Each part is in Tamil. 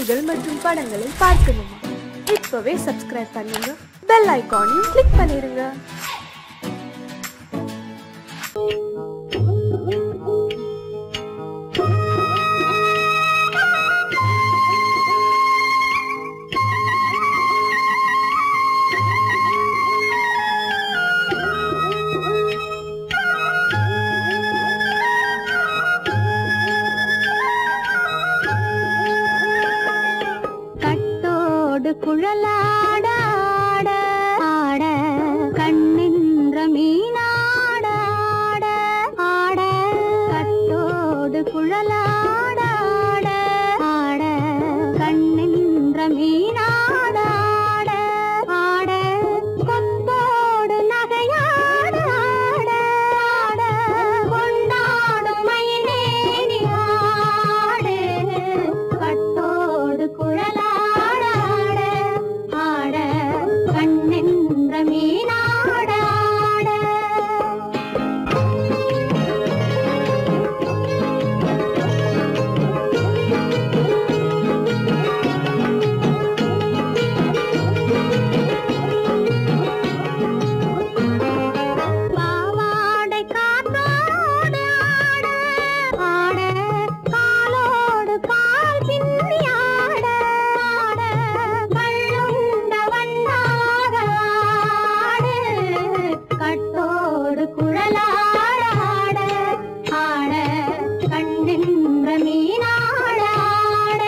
பாடல்கள் மற்றும் படங்களை பார்க்கணுமா? இப்பவே சப்ஸ்கிரைப் பண்ணுங்க, பெல் ஐகானையும் கிளிக் பண்ணிருங்க. குழலாட ஆட ஆட கண்ணின்ற மீனாட ஆட ஆட கட்டோடு குழலாட ஆட ஆட கண்ணின்ற மீனாட ஆட ஆட கொத்தோடு நகையாட ஆட ஆட கொண்டாடும் மயிலேறி ஆடு கட்டோடு குழலாட கண்ணின்ற மீனாட பாவாடை காத்தோடு ஆட ஆட காலோடு கால் பின்னி ஆட ஆட கள்ளுண்ட வண்ணாக ஆடு கட்டோடு குழலாட ஆட ஆட கண்ணின்ற மீனாட ஆட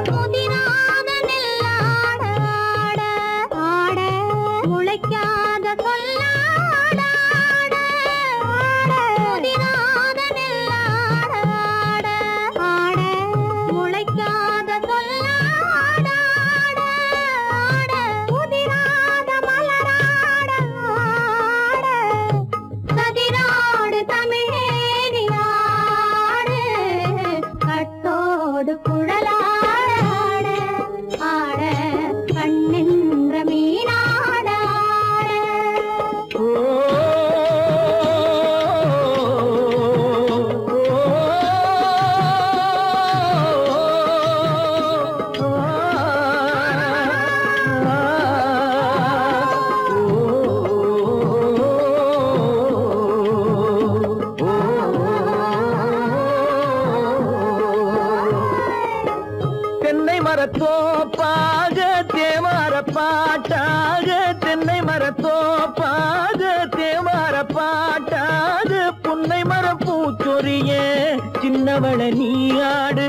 முதிராத நெல்லாட ஆட ஆட முளைக்காத சொல்லாட ஆட ஆட முதிராத நெல்லாட ஆட ஆட முளைக்காத சொல்லாட ஆட ஆட முதிராத மலராட ஆட கதிராடு தமிழேறி ஆடு கட்டோடு குழலாட ஆட கண்ணின்ற மீனாட தென்னை மரத்தோப்பாக தேமார பாட்டாக தென்னை மரத்தோப்பாக தேமார பாட்டாக புன்னை மரம் பூச்சொரிய சின்னவள நீயாடு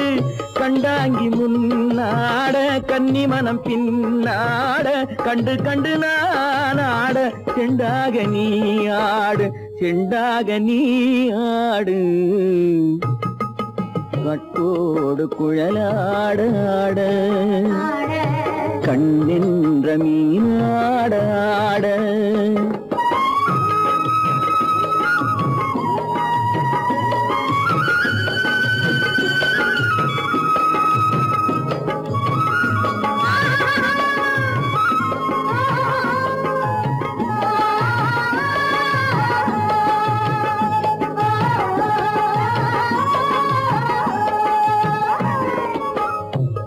கண்டாங்கி முன்னாட கன்னி மனம் பின்னாட கண்டு கண்டு நானாட செண்டாக நீயாடு செண்டாக நீயாடு கட்டோடு குழலாட ஆட கண்ணின்ற மீனாட ஆட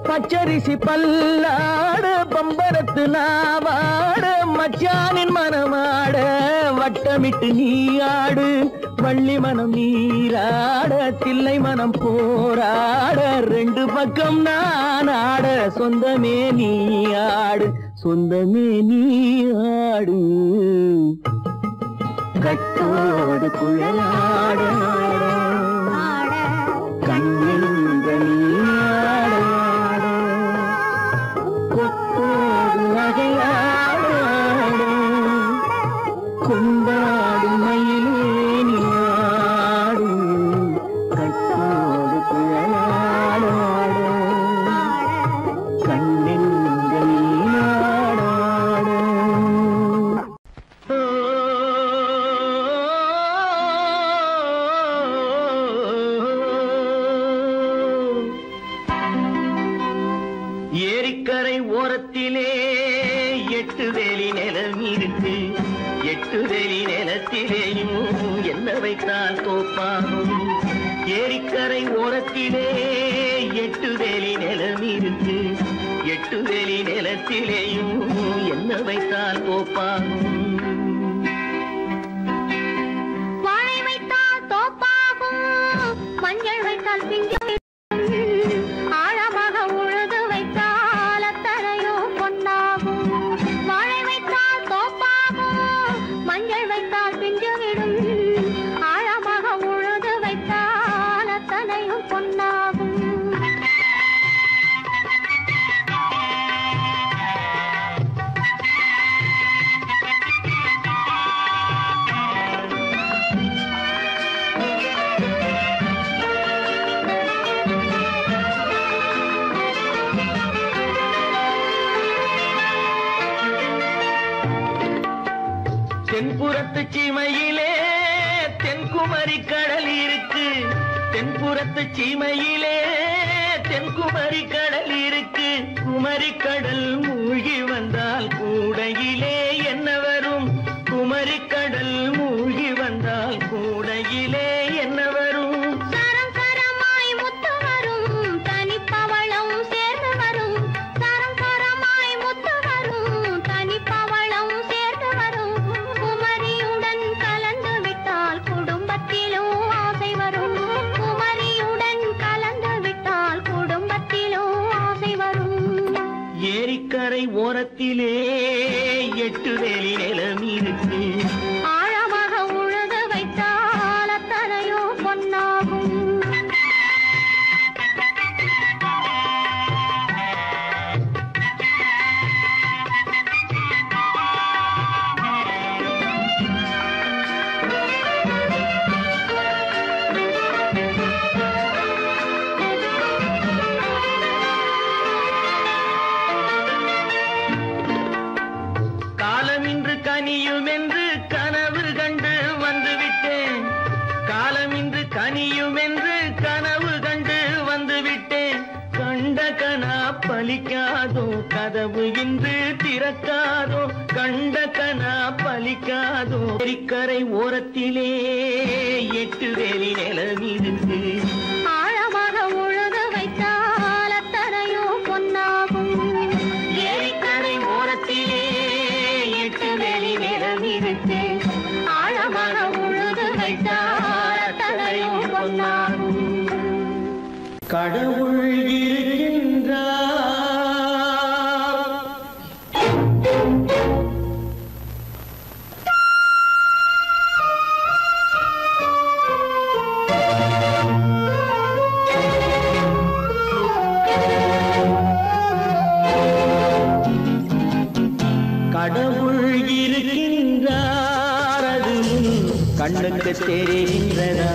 பச்சரிசி பல்லாட பம்பரத்து நாவாட மச்சானின் மனமாட வட்டமிட்டு நீயாடு வள்ளி மனம் நீராட தில்லை மனம் போராட ரெண்டு பக்கம் நான் ஆட சொந்தமே நீயாடு சொந்தமே நீயாடு கட்டோடு குழலாட கண்ணின்ற நீயாட கொண்டாடு மயிலேனி ஆடு கட்டோடு குழலாட கண்ணின்ற நீயாட ஏரிக்கரை ஓரத்திலே 8 வேலி நிலம் இருக்கு. 8 வேலி நிலத்திலேயும் என்ன வைத்தால் தோப்பாகும். ஏரிக்கரை ஓரத்திலே 8 வேலி நிலம் இருக்கு. 8 வேலி நிலத்திலேயும் என்ன வைத்தால் தோப்பாகும். வாழை வைத்தால் தோப்பாகும், மஞ்சள் வைத்தால் பிஞ்சு, ஆழமாக உழுது வைத்தால் அத்தனையோ பொன்னாகும். வாழை வைத்தால் தோப்பாகும், மஞ்சள் வைத்தால் பிஞ்சு விடும், ஆழமாக உழுது வைத்தால் அத்தனையும் பொன்னாகும். தென்புறத்து சீமையிலே தென்குமரி கடல் இருக்கு. தென்புறத்து சீமையிலே தென்குமரி கடல் இருக்கு. குமரி கடல் மூழ்கி வந்தால் கூடையிலே என்ன வரும். குமரி கடல் மூழ்கி வந்தால் கூடையிலே என்ன வரும். சரம் சரமாய் முத்து வரும், தனிப்பவளம் சேர்ந்து வரும். சரம் சரமாய் முத்து வரும், தனிப்பவளம் சேர்ந்து வரும். குமரியுடன் கலந்து விட்டால் குடும்பத்திலும் ஆசை வரும். குமரியுடன் கலந்து விட்டால் குடும்பத்திலும் ஆசை வரும். ஏரிக்கரை ஓரத்திலே 8 வேலி நிலம் இருக்கு. ஆழமாக உழுது வைத்தால் அத்தனையோ பொன்னாகும். காலமின்று கனியும் என்று கனவு கண்டு வந்துவிட்டேன். காலமின்று கனியும் என்று கனவு கண்டு வந்துவிட்டேன். கண்ட கனா பலிக்காதோ, கதவு இன்று திறக்காதோ. கண்ட கனா பலிக்காதோ. ஏரிக்கரை ஓரத்திலே 8 வேலி நிலம் இருக்கு. ஆழமாக உழுது வைத்தால் அத்தனையோ பொன்னாகும். ஏரிக்கரை ஓரத்திலே 8 வேலி நிலம் இருக்கு. ஆழமாக உழுது வைத்தால் அத்தனையோ பொன்னாகும். கடவுள் இருக்கின்றார். கடவுள் இருக்கின்றார், அது கண்ணுக்கு தெரிகின்றதா.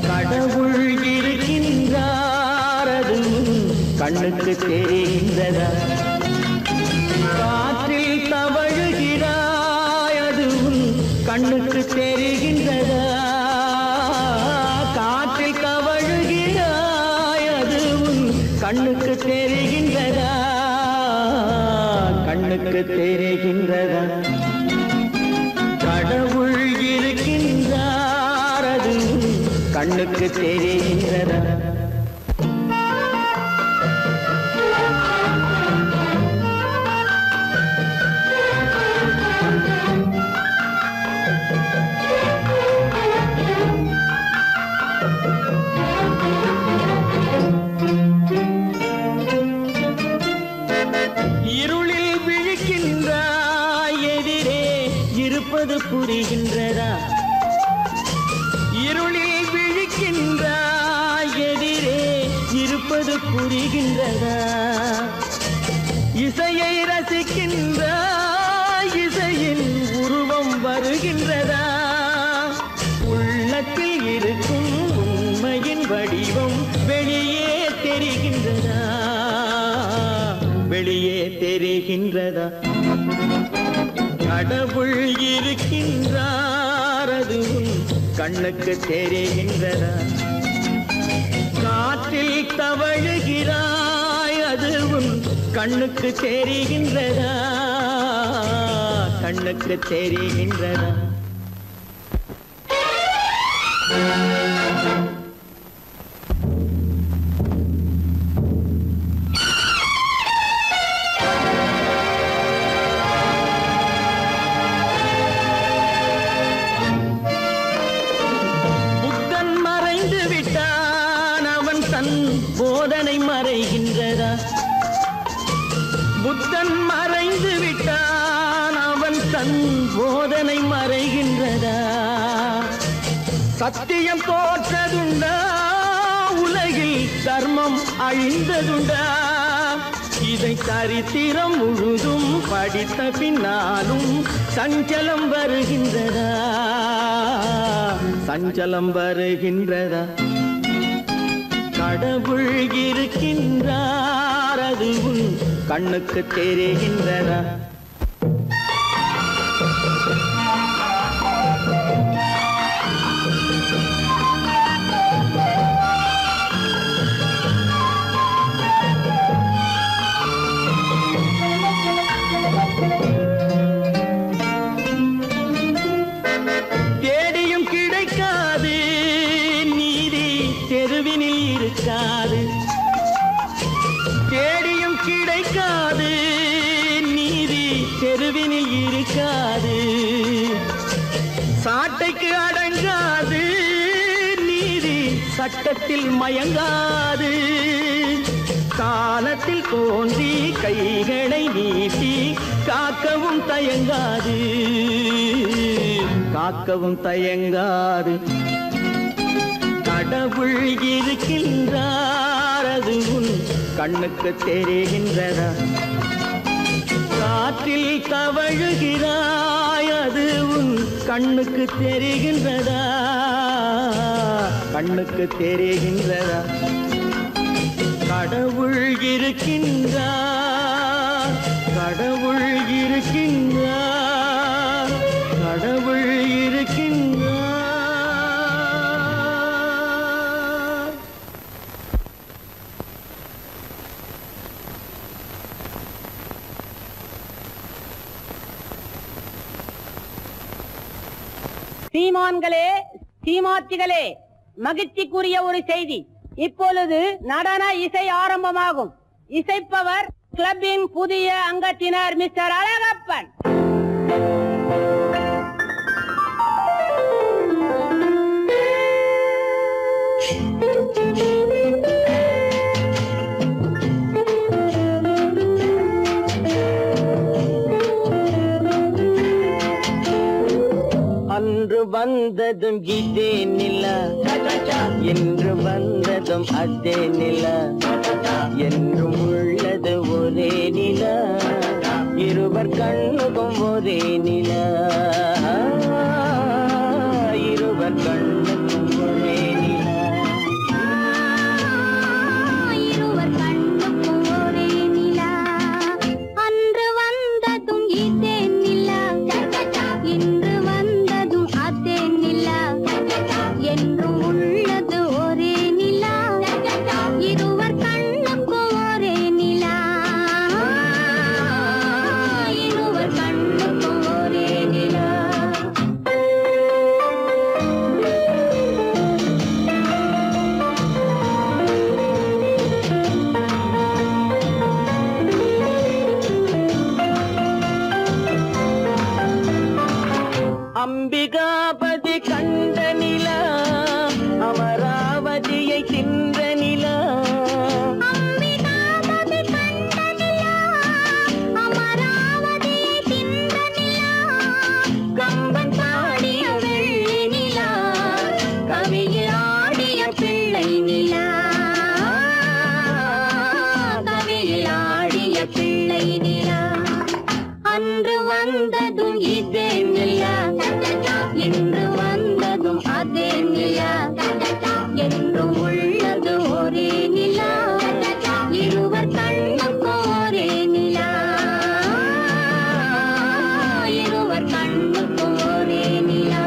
கடவுள் இருக்கின்றார், அது கண்ணுக்கு தெரிகின்றதா. காற்றில் தவழுகிறாய், அது கண்ணுக்கு தெரிகின்றதா. காற்றில் தவழுகிறாய், அது கண்ணுக்கு தெரிகின்றதா. கண்ணுக்கு தெரிகின்றதா. கடவுள் இருக்கின்றார், அது கண்ணுக்கு தெரிகின்றதா. இருளில் விழிக்கின்றாய், எதிரே இருப்பது புரிகின்றதா. இருளில் விழிக்கின்றாய், எதிரே இருப்பது புரிகின்றதா. இசையை ரசிக்கின்றாய், இசையின் உருவம் வருகின்றதா. உள்ளத்தில் இருக்கும் உண்மையின் வடிவம் வெளியே தெரிகின்றதா. வெளியே தெரிகின்றதா. கடவுள் இருக்கின்றார், அது கண்ணுக்கு தெரிகின்றதா. காற்றில் தவழுகிறாய், அது கண்ணுக்கு தெரிகின்றதா கண்ணுக்கு தெரிகின்றதா புத்தன் மறைந்து விட்டான் அவன் தன் போதனை மறைகின்றதா புத்தன் மறைந்து விட்டான் அவன் தன் போதனை மறைகின்றதா சத்தியம் தோற்றதுண்டா உலகில் தர்மம் அழிந்ததுண்டா இதை சரித்திரம் முழுதும் படித்த பின்னாலும் சஞ்சலம் வருகின்றதா சஞ்சலம் வருகின்றதா கடவுள் இருக்கின்றார் அது உன் கண்ணுக்கு தெரிகின்றதா தேடியும் கிடைக்காது நீதி தெருவினில் இருக்காது தேடியும் கிடைக்காது நீதி தெருவினில் இருக்காது சாட்டைக்கு அடங்காது நீதி சட்டத்தில் மயங்காது காலத்தில் தோன்றி கைகளை நீட்டி காக்கவும் தயங்காது காக்கவும் தயங்காது கடவுள் இருக்கின்றார் அது உன் கண்ணுக்கு தெரிகின்றதா காற்றில் தவழுகிறாய் அது உன் கண்ணுக்கு தெரிகின்றதா கண்ணுக்கு தெரிகின்றதா கடவுள் இருக்கின்றார் கடவுள் இருக்கின்றார் கடவுள் இருக்கின்றார் சீமான்களே சீமாத்திகளே மகிழ்ச்சிக்குரிய ஒரு செய்தி இப்பொழுது நடன இசை ஆரம்பமாகும் இசைப்பவர் கிளப்பின் புதிய அங்கத்தினர் மிஸ்டர் அழகப்பன் அன்று வந்ததும் இதே நிலா என்று வந்ததும் அதே நிலா என்றும் உள்ளது ஒரே நிலா இருவர் கண்ணுக்கும் ஒரே நிலா இருவர் கண்ணுக்கும் ஒரே நிலா இருவர் கண்ணுக்கும் ஒரே நிலா அன்று வந்ததும் இதே நிலா இன்று வந்ததும் அதே நிலா என்றும் உள்ளது ஒரே நிலா இருவர் கண்ணுக்கும் ஒரே நிலா இருவர் கண்ணுக்கும் ஒரே நிலா அம்பிகாபதி கண்ட நிலா அமராவதியை தின்ற நிலா அம்பிகாபதி கண்ட நிலா அமராவதியை தின்ற நிலா கம்பன் பாடிய வெள்ளி நிலா கவியில் ஆடிய பிள்ளை நிலா கவியில் ஆடிய பிள்ளை நிலா அன்று வந்ததும் இதே நிலா இன்று வந்ததும் அதே நிலா என்றும் உள்ளது ஒரே நிலா இருவர் கண்ணுக்கும் ஒரே நிலா இருவர் கண்ணுக்கும் ஒரே நிலா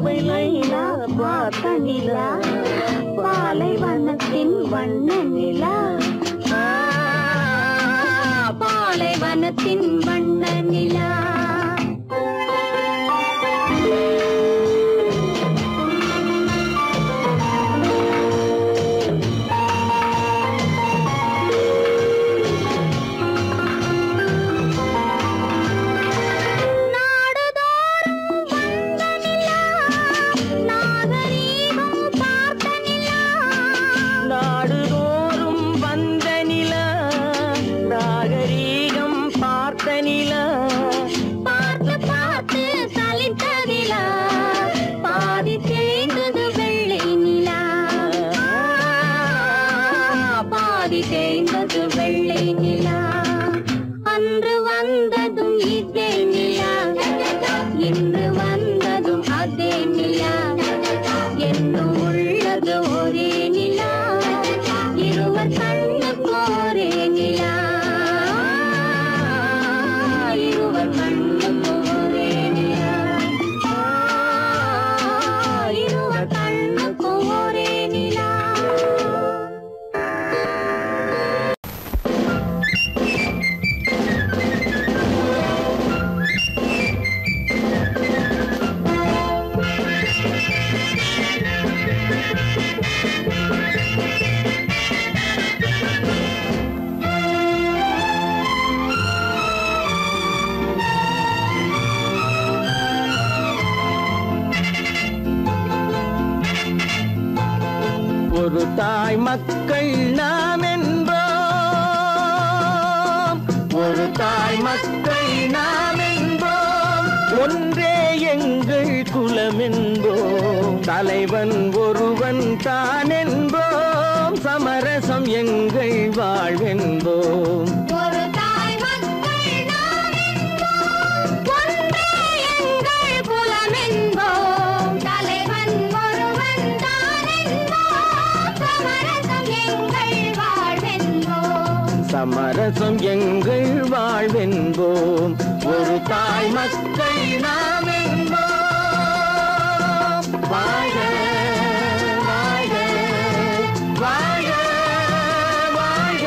பாவை லைலா பார்த்த நிலா பாலைவனத்தின் வண்ண நிலா பாலைவனத்தின் வண்ண நிலா தேய்ந்தது வெள்ளை நிலா அன்று வந்ததும் இதே நிலா இன்று வந்ததும் அதே நிலா என்னும் உள்ளது ஒரே நிலா இருவர் கண்ணுக்கு ஒரே நிலா இருவர் கண்ணுக்கு ஒரே நிலா இருவர் கண்ணுக்கு ஒரே நிலா ஒரு தாய் மக்கள் நாம் என்போம் ஒரு தாய் மக்கள் நாம் என்போம் ஒன்றே எங்கள் குலம் என்போம் தலைவன் ஒருவன் தான் என்போம் சமரசம் எங்கள் வாழ்வென்போம் ஒரு தாய் மக்கள் நாம் என்போம் ஒன்றே எங்கள் குலம் என்போம் தலைவன் ஒருவன் தான் என்போம் சமரசம் எங்கள் வாழ்வென்போம் சமரசம் எங்கள் வாழ்வென்போம் ஒரு தாய் மக்கள் நாம் என்போம் வாழ்க வாழ்க வாழ்க வாழ்க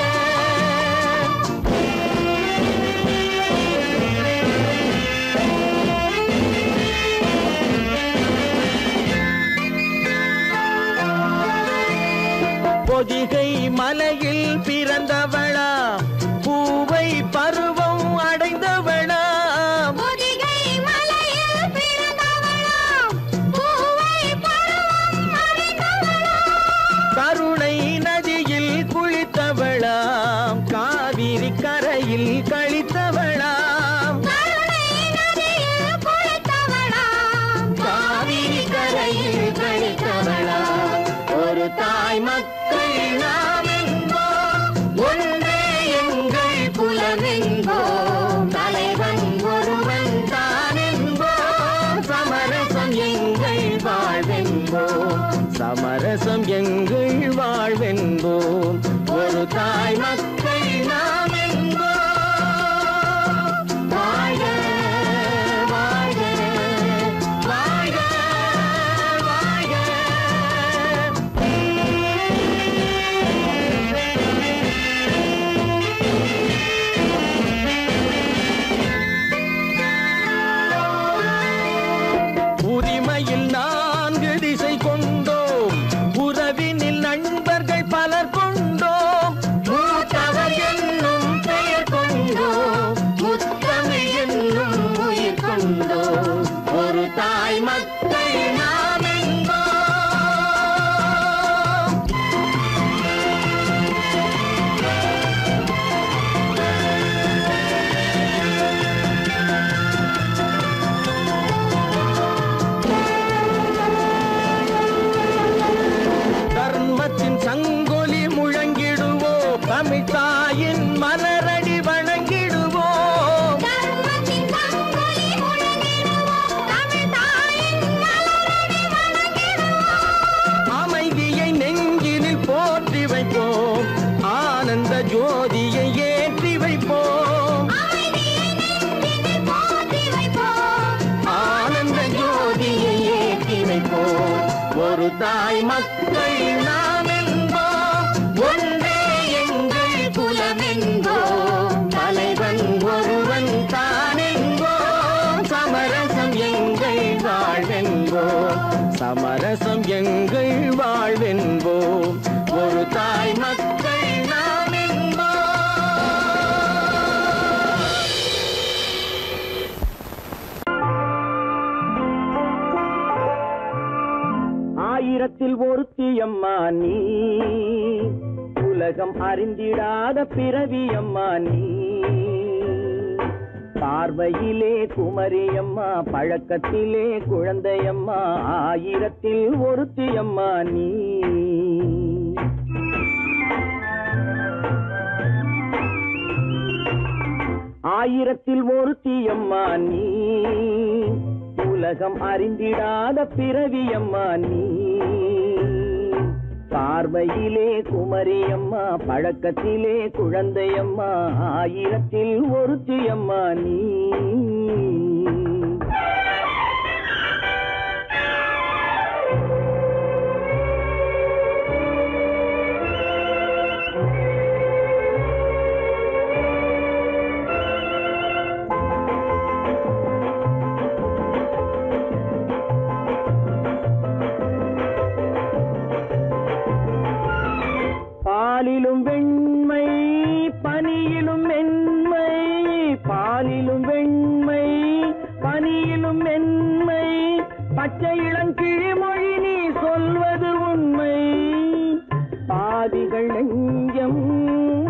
பொதிகை மலையில் பிறந்தவளா பூவை பருவம் அடைந்தவளா பொதிகை மலையில் பிறந்தவளாம் பூவை பருவம் அடைந்தவளாம் கருணை நதியில் குளித்தவளாம் காவிரி கரையில் கழித்தவளாம் கருணை நதியில் குளித்தவளாம் காவிரி கரையில் கழித்தவளாம் ஒரு தாய் மக்கள் நாம் என்போம் ஒன்றே எங்கள் குலம் என்போம் தலைவன் ஒருவன் தான் என்போம் சமரசம் எங்கள் வாழ்வென்போம் சமரசம் எங்கள் வாழ்வென்போம் ஒரு தாய் மக்கள் நாம் என்போம் வாழ்க வாழ்க வாழ்க வாழ்க உரிமையில் 4 திசை கொண்டோம் உறவினில் நண்பர்கள் பலர் கொண்டோம் மூத்தவர் என்னும் பெயர் கொண்டோம் முத்தமிழ் என்னும் உயிர் கொண்டோம் ஒரு தாய் மக்கள் நாம் என்போம் தர்மத்தின் சங்கொலி முழங்கிடுவோம் தமிழ் தாயின் மலரடி வணங்கிடுவோம் தர்மத்தின் சங்கொலி முழங்கிடுவோம் தமிழ் தாயின் மலரடி வணங்கிடுவோம் அமைதியை நெஞ்சினில் போற்றி வைப்போம் ஆனந்த ஜோதியை ஏற்றி வைப்போம் அமைதியை நெஞ்சினில் போற்றி வைப்போம் ஆனந்த ஜோதியை ஏற்றி வைப்போம். ஒரு தாய் மக்கள் நாம் என்போம், ஒன்றே எங்கள் குலம் என்போம். தலைவன் ஒருவன் தான் என்போம், சமரசம் எங்கள் வாழ்வென்போம். சமரசம் எங்கள் வாழ்வென்போம். ஒரு தாய் மக்கள் நாம் என்போம். ஆயிரத்தில் ஒருத்தியம்மா நீ, உலகம் அறிந்திடாத பிறவியம்மா நீ. பார்வையிலே குமரியம்மா, பழக்கத்திலே குழந்தையம்மா. ஆயிரத்தில் ஒருத்தியம்மா நீ. ஆயிரத்தில் ஒருத்தியம்மா நீ, உலகம் அறிந்திடாத பிறவியம்மா நீ. பார்வையிலே குமரியம்மா, பழக்கத்திலே குழந்தையம்மா. ஆயிரத்தில் ஒருத்தியம்மா நீ. பாலிலும் வெண்மை, பனியிலும் மென்மை. பாலிலும் வெண்மை, பனியிலும் மென்மை. பச்சை இளங்கிழிமொழி நீ சொல்வது உண்மை. பாதிகள் நெஞ்சம்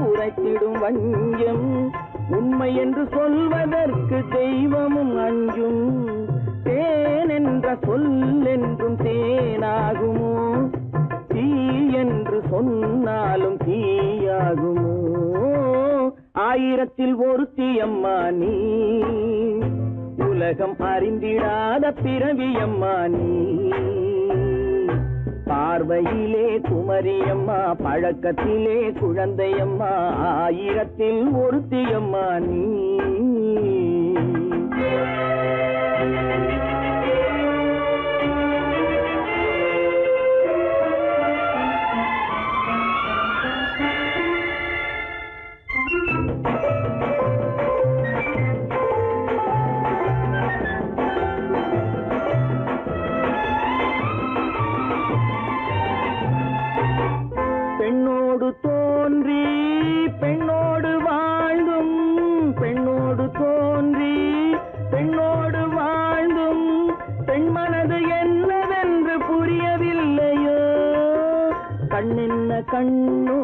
உரைத்திடும் வஞ்சம். உண்மை என்று சொல்வதற்கு தெய்வமும் அஞ்சும். தேன் என்ற சொல் என்றும் தேனாகுமோ? தீ என்று சொன்னாலும் தீயாகுமோ? ஆயிரத்தில் ஒருத்தியம்மா நீ, உலகம் அறிந்திடாத பிறவியம்மா நீ. பார்வையிலே குமரியம்மா, பழக்கத்திலே குழந்தையம்மா. ஆயிரத்தில் ஒருத்தியம்மா நீ. பெண்ணோடு தோன்றி பெண்ணோடு வாழ்ந்தும், பெண்ணோடு தோன்றி பெண்ணோடு வாழ்ந்தும், பெண் மனது என்னவென்று புரியவில்லையோ? கண்ணென்ன கண்ணோ,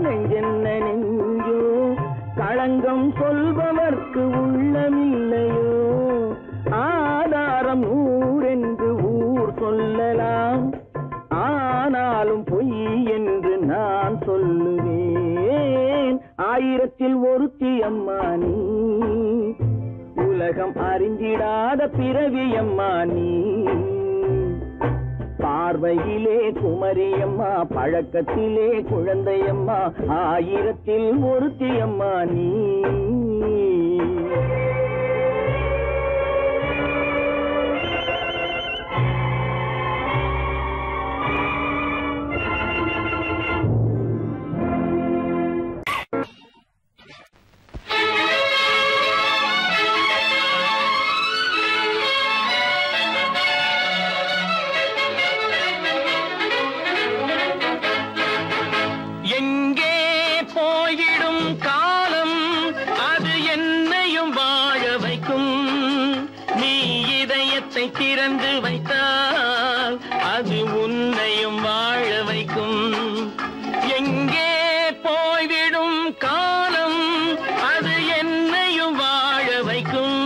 நெஞ்சென்ன நெஞ்சோ? களங்கம் சொல்பவர்க்கு உள்ளமில்லையோ? ஆதாரம் ஊரென்று ஊர் சொல்லலாம், ஆனாலும் பொய் என்று நான் சொல்லுவேன். ஆயிரத்தில் ஒருத்தியம்மா நீ, உலகம் அறிந்திடாத பிறவியம்மா நீ. பார்வையிலே குமரியம்மா, பழக்கத்திலே குழந்தையம்மா. ஆயிரத்தில் ஒருத்தியம்மா நீ. திறந்து வைத்தால் அது உன்னையும் வாழ வைக்கும். எங்கே போய்விடும் காலம், அது என்னையும் வாழ வைக்கும்.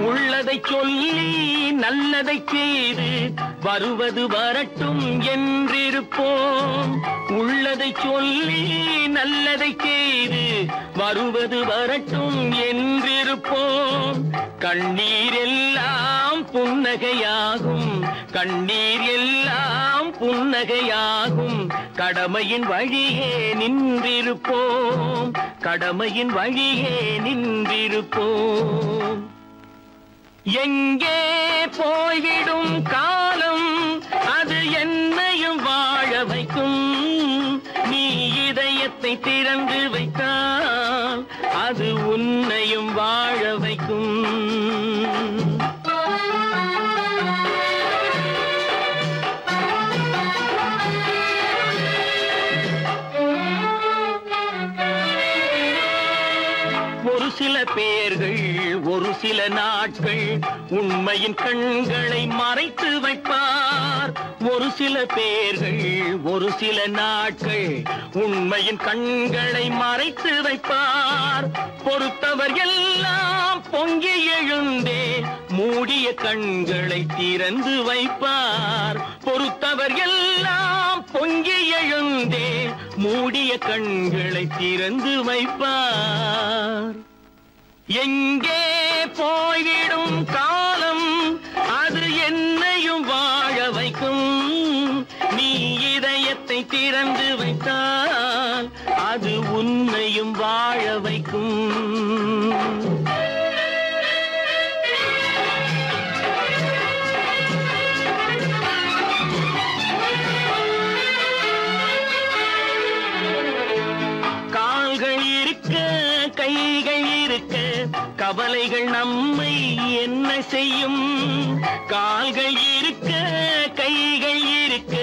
உள்ளதை சொல்லி நல்லதை செய்து வருவது வரட்டும் என்றிருப்போம். உள்ளதை சொல்லி நல்லதை செய்து வருவது வரட்டும் என்றிருப்போம். கண்ணீர் எல்லாம் புன்னகையாகும், கண்ணீர் எல்லாம் புன்னகையாகும். கடமையின் வழியே நின்றிருப்போம், கடமையின் வழியே நின்றிருப்போம். எங்கே போய்விடும் காலம் அது என்னையும் வாழ வைக்கும். நீ இதயத்தை திறந்து வைத்தால் அது உன்னையும் வாழ வைக்கும். ஒரு சில பேர்கள் ஒரு சில நாட்கள் உண்மையின் கண்களை மறைத்து வைப்பார். ஒரு சில பேர்கள் ஒரு சில நாட்கள் உண்மையின் கண்களை மறைத்து வைப்பார். பொறுத்தவர் எல்லாம் பொங்கி எழுந்தே மூடிய கண்களை திறந்து வைப்பார். பொறுத்தவர் எல்லாம் பொங்கி எழுந்தே மூடிய கண்களை திறந்து வைப்பார். எங்கே போய்விடும் காலம் அது என்னையும் வாழ வைக்கும். நீ இதயத்தை திறந்து வைத்தால் அது உன்னையும் வாழ வைக்கும். கால்கள் இருக்க கைகள் இருக்க கவலைகள் நம்மை என்ன செய்யும். கால்கள் இருக்க கைகள் இருக்க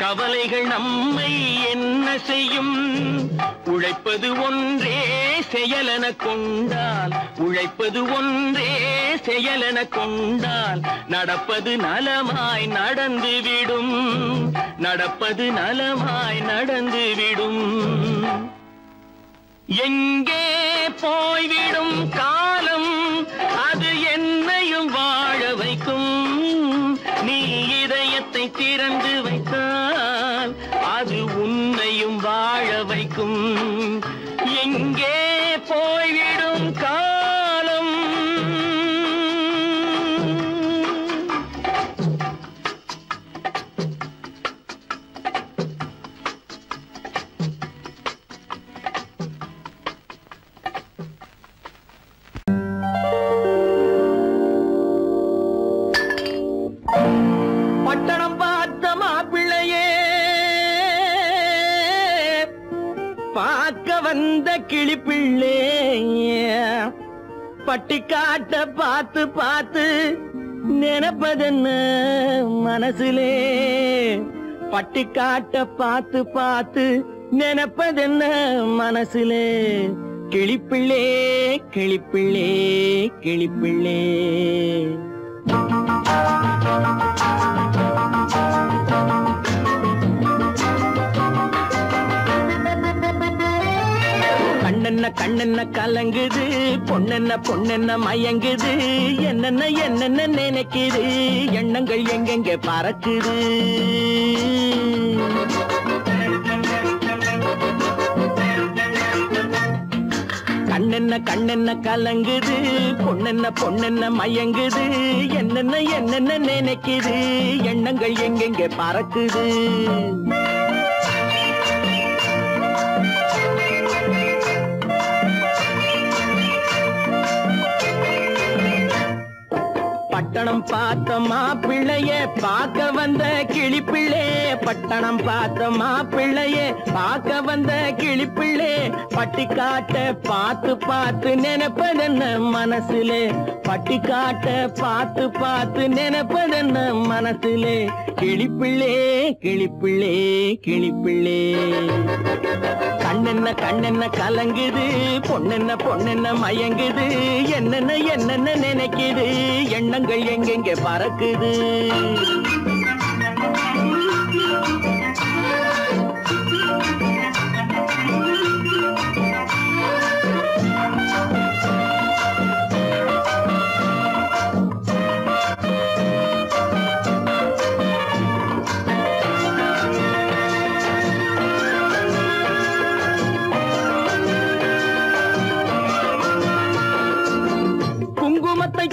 கவலைகள் நம்மை என்ன செய்யும். உழைப்பது ஒன்றே செயலென கொண்டால், உழைப்பது ஒன்றே செயலென கொண்டால் நடப்பது நலமாய் நடந்துவிடும், நடப்பது நலமாய் நடந்துவிடும். எங்கே போய்விடும் காலம் அது என்னையும் வாழ வைக்கும். நீ இதயத்தை திறந்து வைத்தால் அது உன்னையும் வாழ வைக்கும். எங்கே போய்விடும் காலம். பட்டணம் பார்த்த மாப்பிள்ளையே பார்க்க வந்த கிளிப்பிள்ளே, பட்டிக்காட்ட பார்த்து பார்த்து நினைப்பதென்ன மனசுலே. பட்டிக்காட்ட பார்த்து பார்த்து நினைப்பதென்ன மனசுலே. கிளிப்பிள்ளே கிளிப்பிள்ளே கிளிப்பிள்ளே. கண்ணென்ன கண்ணென்ன கலங்குது, பொண்ணென்ன பொண்ணென்ன மயங்குது. என்னென்ன என்னென்ன நினைக்குது, எண்ணங்கள் எங்கெங்க பறக்குது. கண்ணென்ன கண்ணென்ன கலங்குது, பொண்ணென்ன பொண்ணென்ன மயங்குது. என்னென்ன என்னென்ன நினைக்குது, எண்ணங்கள் எங்கெங்க பறக்குது. பட்டணம் பார்த்த மாப்பிள்ளைய பார்க்க வந்த கிளிப்பிள்ளே. பட்டணம் பார்த்த மாப்பிள்ளைய பார்க்க வந்த கிளிப்பிள்ளே. பட்டிக்காட்ட பார்த்து பார்த்து நினைப்பதென்ன மனசுலே. பட்டிக்காட்ட பார்த்து பார்த்து நினைப்பதென்ன மனசுலே. கிளிப்பிள்ளே கிளிப்பிள்ளே கிளிப்பிள்ளே. கண்ணென்ன கண்ணென்ன கலங்குது, பொண்ணென்ன பொண்ணென்ன மயங்குது. என்னென்ன என்னென்ன நினைக்குது, எண்ணங்கள் எங்கெங்க பறக்குது.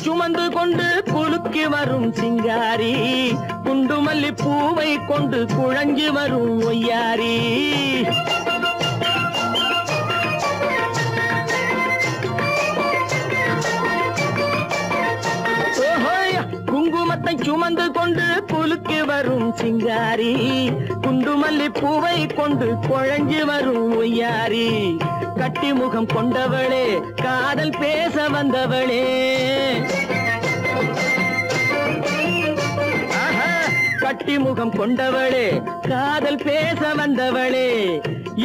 சுமந்து கொண்டு குலுக்கி வரும் சிங்காரி, குண்டுமல்லி பூவை கொண்டு குழஞ்சு வரும் ஒய்யாரி. குங்குமத்தை சுமந்து கொண்டு குலுக்கி வரும் சிங்காரி. குண்டுமல்லி பூவை கொண்டு குழஞ்சு வரும் ஒய்யாரி. கட்டி முகம் கொண்டவளே காதல் பேச வந்தவளே. கட்டி முகம் கொண்டவளே காதல் பேச வந்தவளே.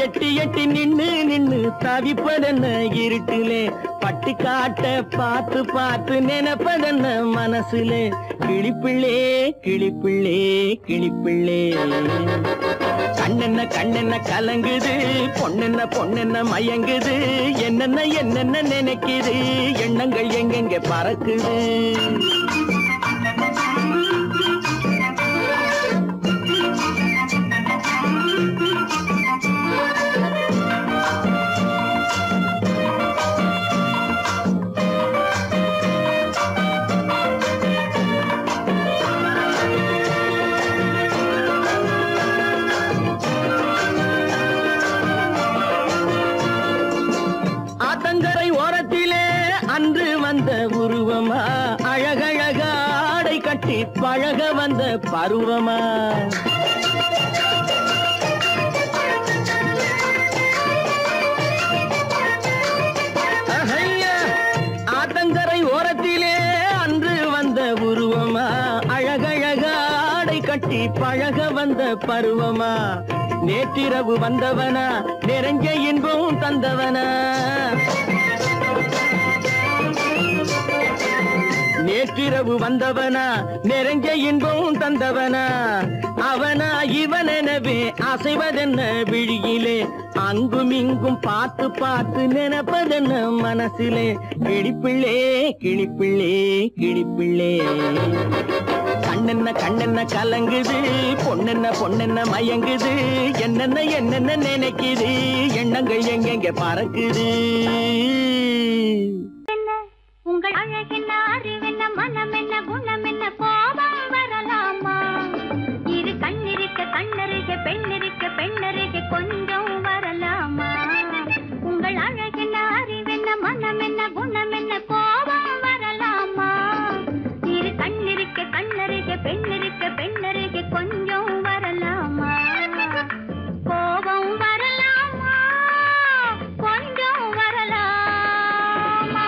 எட்டி எட்டி நின்னு நின்னு தவிப்பதென்ன இருட்டிலே. பட்டி காட்ட பார்த்து பார்த்து நினைப்பதென்ன மனசுலே. கிளிப்பிள்ளே கிளிப்பிள்ளே கிளிப்பிள்ளே. கண்ணென்ன கண்ணென்ன கலங்குது, பொண்ணென்ன பொண்ணென்ன மயங்குது. என்னென்ன என்னென்ன நினைக்குது, எண்ணங்கள் எங்கெங்க பறக்குது. உருவமா அழகழக ஆடை கட்டி பழக வந்த பருவமா. ஆத்தங்கரை ஓரத்திலே அன்று வந்த உருவமா அழகழக ஆடை கட்டி பழக வந்த பருவமா. நேற்றிரவு வந்தவனா நிறைஞ்ச இன்பம் தந்தவனா. நேற்றிரவு வந்தவனா நிறைஞ்ச இன்பம் தந்தவனா. அவனா இவனெனவே அசைவதென்ன விழியிலே. அங்கும் இங்கும் பார்த்து பார்த்து நினைப்பதென்ன மனசிலே. கிளிப்பிள்ளே கிளிப்பிள்ளே கிளிப்பிள்ளே. கண்ணென்ன கண்ணென்ன கலங்குது, பொண்ணென்ன பொண்ணென்ன மயங்குது. என்னென்ன என்னென்ன நினைக்குது, எண்ணங்கள் எங்கெங்க பறக்குது. உங்கள் அழகென்ன அறிவென்ன மனம் என்ன குணம் என்ன கோபம் வரலாமா? இரு கண்ணிருக்க கண்ணருக பெண்ணிருக்க பெண்ணருக கொஞ்சம் வரலாமா? உங்கள் அழகென்ன அறிவென்ன மனம் என்ன குணம் என்ன கோபம் வரலாமா? இரு கண்ணிருக்க கண்ணருக பெண்ணிருக்க பெண்ணருக கொஞ்சம் வரலாமா? கோபம் வரலாமா? கொஞ்சம் வரலாமா?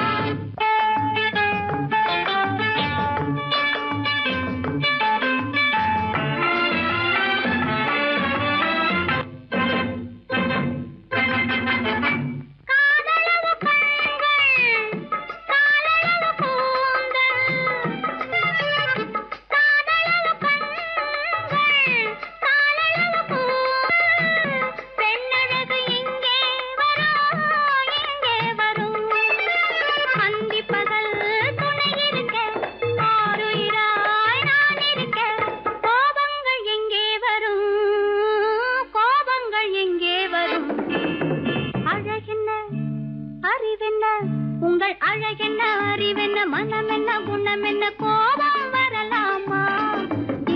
உங்கள் அழகென்ன அறிவென்ன மனம் என்ன குணம் என்ன கோபம் வரலாமா?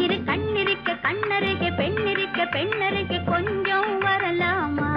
இரு கண்ணிருக்க கண்ணருகே பெண்ணிருக்க பெண்ணருகே கொஞ்சம் வரலாமா?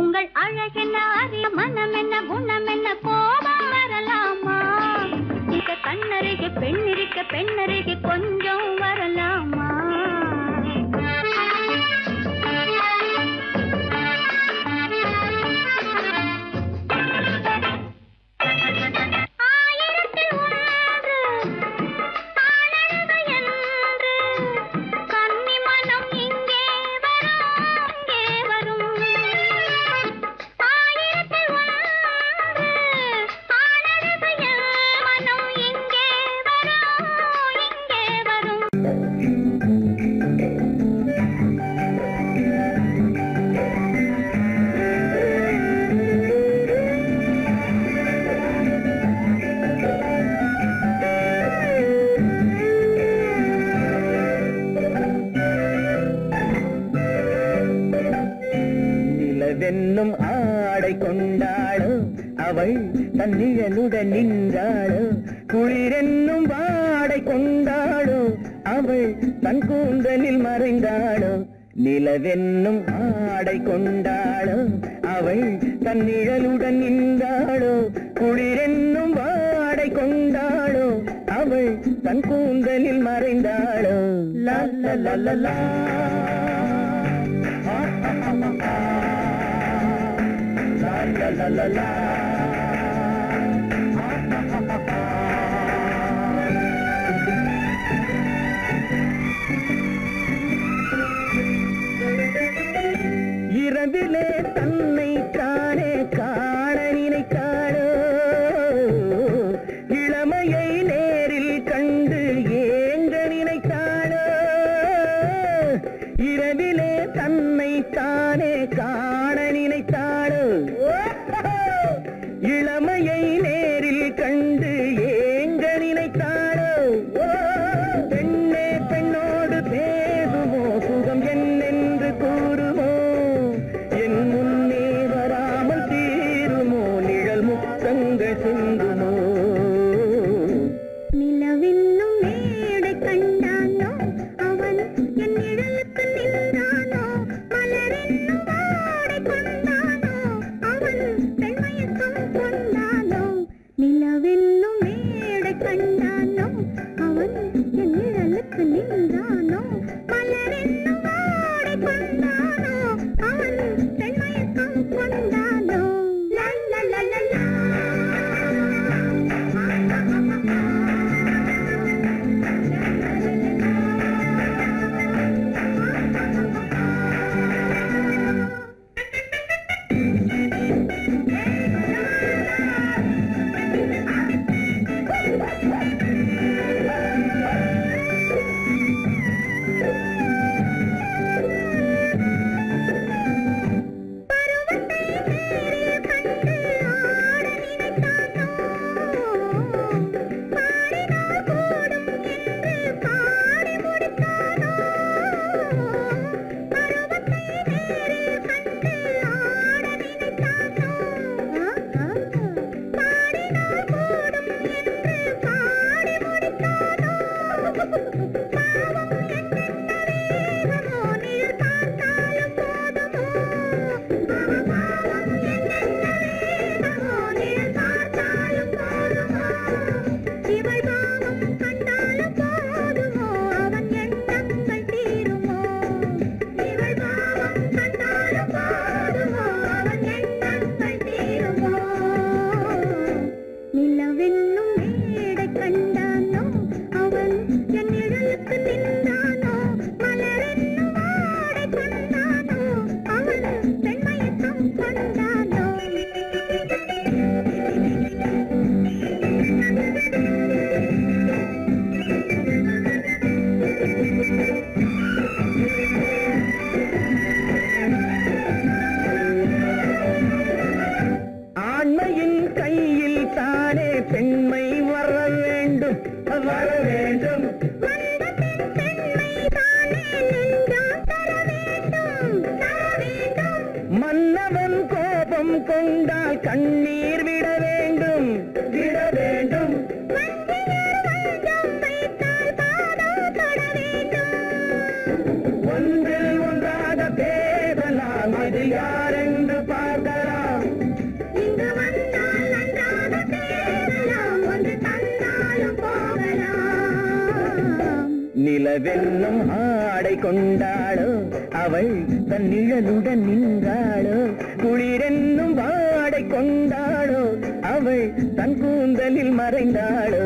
உங்கள் அழகென்ன அறிய மனம் என்ன குணம் என்ன கோபம் வரலாமா? இங்க கண்ணருகே பெண்ணிருக்க பெண்ணருகே கொஞ்சம் வரலாமா? ஆயிரத்தில் நிலவென்னும் ஆடை கொண்டாளோ அவள் தன் நிழலுடன் நின்றாளோ குளிரென்னும் வாடை கொண்டாளோ அவள் தன் கூந்தலில் மறைந்தாளோ நிலவென்னும் ஆடை கொண்டாளோ அவள் தன் நிழலுடன் நின்றாளோ குளிரென்னும் வாடை கொண்டாளோ அவள் தன் கூந்தலில் மறைந்தாளோ லா லா லா லா லா la la la la இரவிலே தன்னை காணே காண நினைத்தாளோ இளமையை நேரில் கண்டு ஏங்க நினைத்தாளோ இரவிலே தன்னை தானே காண நினைத்தாளோ இளமையை நேரில் கண்டு ஏங்க நினைத்தாளோ பெண்ணே பெண்ணோடு பேசுமோ சுகம் என்னென்று கூறுமோ என் முன்னே வராமல் தீருமோ நிழல் முத்தங்கள் சிந்துமோ நிலவென்னும் மேடை கண்டானோ அவன் என் நிழலுக்கு நின்றானோ மலரென்னும் வாடை கொண்டானோ அவன் பெண்மயக்கம் கொண்டானோ நிலவென்னும் மேடை கண்டானோ அவன் என் நிழலுக்கு நின்றானோ மலரென்னும் வாடை கொண்டானோ அவன் பெண்மயக்கம் கொண்டானோ லா லா லா லா லா கொண்டால் கண்ணீர் விட வேண்டும் விட வேண்டும் ஒன்றில் ஒன்றாக பேசலாம் அது யாரென்று பார்க்கலாம் இங்கு வந்தால் நன்றாக பேசலாம் ஒன்று தந்தாலும் போகலாம் நிலவென்னும் ஆடை கொண்டாளோ அவள் தன் நிழலுடன் நின்றாளோ குளிரென்னும் வாடை கொண்டாளோ அவள் தன் கூந்தலில் மறைந்தாளோ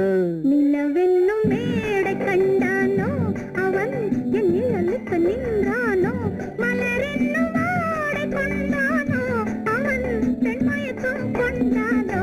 நிலவென்னும் மேடை கண்டானோ அவன் என் நிழலுக்கு நின்றானோ மலரென்னும் வாடை கொண்டானோ அவன் பெண்மயக்கம் கொண்டானோ